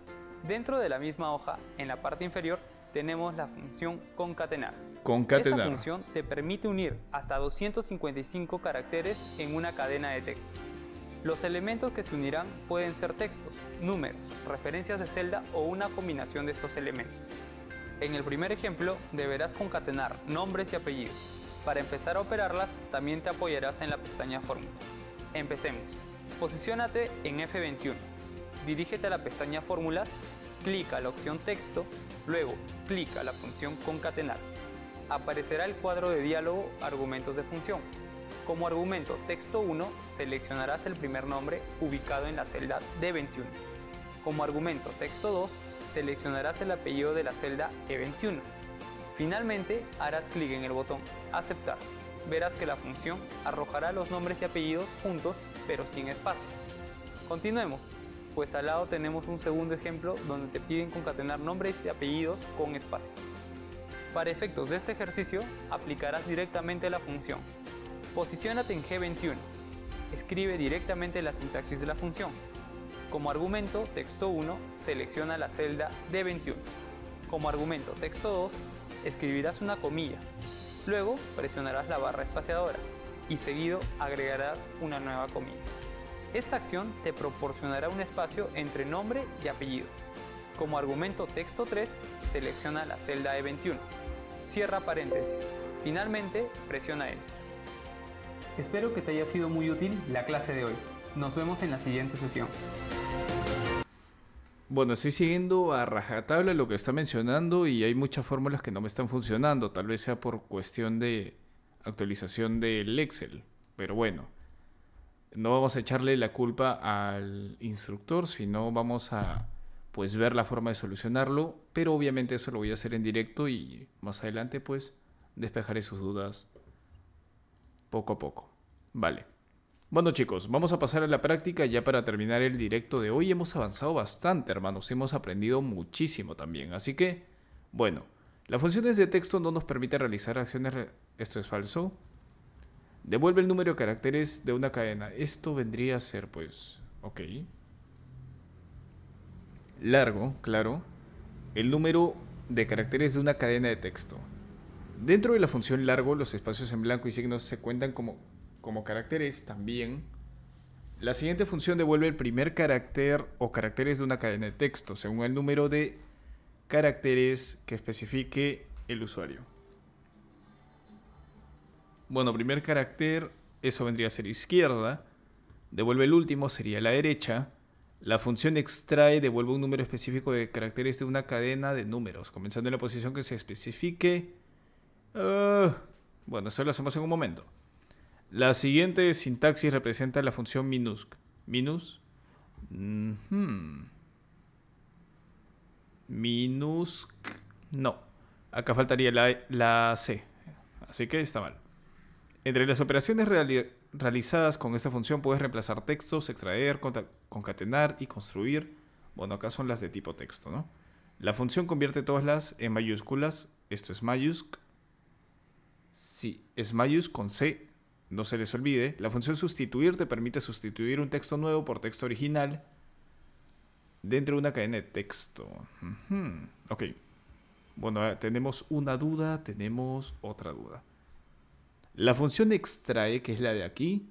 dentro de la misma hoja, en la parte inferior, tenemos la función concatenar. Esta función te permite unir hasta 255 caracteres en una cadena de texto. Los elementos que se unirán pueden ser textos, números, referencias de celda o una combinación de estos elementos. En el primer ejemplo, deberás concatenar nombres y apellidos. Para empezar a operarlas, también te apoyarás en la pestaña Fórmula. Empecemos. Posiciónate en F21. Dirígete a la pestaña Fórmulas, clica la opción Texto, luego clica la función Concatenar. Aparecerá el cuadro de diálogo Argumentos de función. Como argumento texto 1, seleccionarás el primer nombre ubicado en la celda D21. Como argumento texto 2, seleccionarás el apellido de la celda E21. Finalmente, harás clic en el botón Aceptar. Verás que la función arrojará los nombres y apellidos juntos, pero sin espacio. Continuemos, pues al lado tenemos un segundo ejemplo donde te piden concatenar nombres y apellidos con espacio. Para efectos de este ejercicio, aplicarás directamente la función. Posiciónate en G21. Escribe directamente la sintaxis de la función. Como argumento texto 1, selecciona la celda D21. Como argumento texto 2, escribirás una comilla. Luego presionarás la barra espaciadora y seguido agregarás una nueva comilla. Esta acción te proporcionará un espacio entre nombre y apellido. Como argumento texto 3, selecciona la celda E21. Cierra paréntesis. Finalmente, presiona Enter. Espero que te haya sido muy útil la clase de hoy. Nos vemos en la siguiente sesión. Bueno, estoy siguiendo a rajatabla lo que está mencionando y hay muchas fórmulas que no me están funcionando. Tal vez sea por cuestión de actualización del Excel. Pero bueno, no vamos a echarle la culpa al instructor, sino vamos a pues ver la forma de solucionarlo. Pero obviamente eso lo voy a hacer en directo y más adelante pues despejaré sus dudas poco a poco. Vale. Bueno chicos, vamos a pasar a la práctica ya para terminar el directo de hoy. Hemos avanzado bastante, hermanos. Hemos aprendido muchísimo también. Así que, bueno, las funciones de texto no nos permiten realizar acciones... Esto es falso. Devuelve el número de caracteres de una cadena. Esto vendría a ser, pues... Ok. Largo, claro. El número de caracteres de una cadena de texto. Dentro de la función largo, los espacios en blanco y signos se cuentan como caracteres también. La siguiente función devuelve el primer carácter o caracteres de una cadena de texto, según el número de caracteres que especifique el usuario. Bueno, primer carácter, eso vendría a ser izquierda. Devuelve el último, sería la derecha. La función extrae devuelve un número específico de caracteres de una cadena de números, comenzando en la posición que se especifique. Bueno, eso lo hacemos en un momento. La siguiente sintaxis representa la función minusc. Minus. Minusc. No. Acá faltaría la C. Así que está mal. Entre las operaciones realizadas con esta función puedes reemplazar textos, extraer, concatenar y construir. Bueno, acá son las de tipo texto, ¿no? La función convierte todas las en mayúsculas. Esto es mayúsc. Sí, es mayúsc con C. No se les olvide. La función sustituir te permite sustituir un texto nuevo por texto original dentro de una cadena de texto. Ok. Bueno, tenemos una duda, tenemos otra duda. La función extrae, que es la de aquí,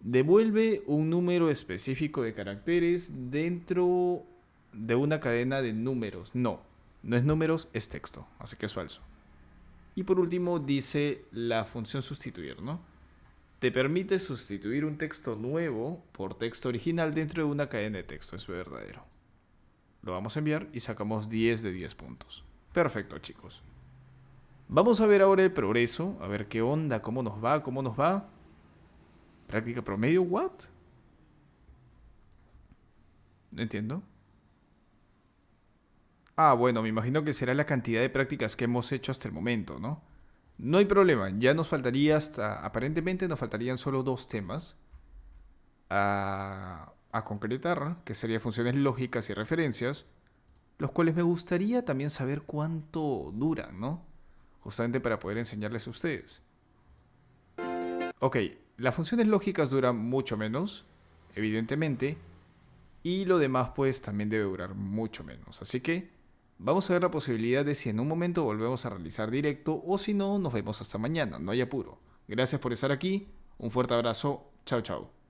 devuelve un número específico de caracteres dentro de una cadena de números. No es números, es texto. Así que es falso. Y por último dice la función sustituir, ¿no? Te permite sustituir un texto nuevo por texto original dentro de una cadena de texto. Es verdadero. Lo vamos a enviar y sacamos 10 de 10 puntos. Perfecto, chicos. Vamos a ver ahora el progreso. A ver qué onda, cómo nos va. Práctica promedio, ¿what? No entiendo. Bueno, me imagino que será la cantidad de prácticas que hemos hecho hasta el momento, ¿no? No hay problema, ya nos faltaría aparentemente nos faltarían solo 2 temas a concretar, que serían funciones lógicas y referencias, los cuales me gustaría también saber cuánto duran, ¿no? Justamente para poder enseñarles a ustedes. Ok, las funciones lógicas duran mucho menos, evidentemente, y lo demás pues también debe durar mucho menos, así que vamos a ver la posibilidad de si en un momento volvemos a realizar directo o si no, nos vemos hasta mañana, no hay apuro. Gracias por estar aquí, un fuerte abrazo, chao chao.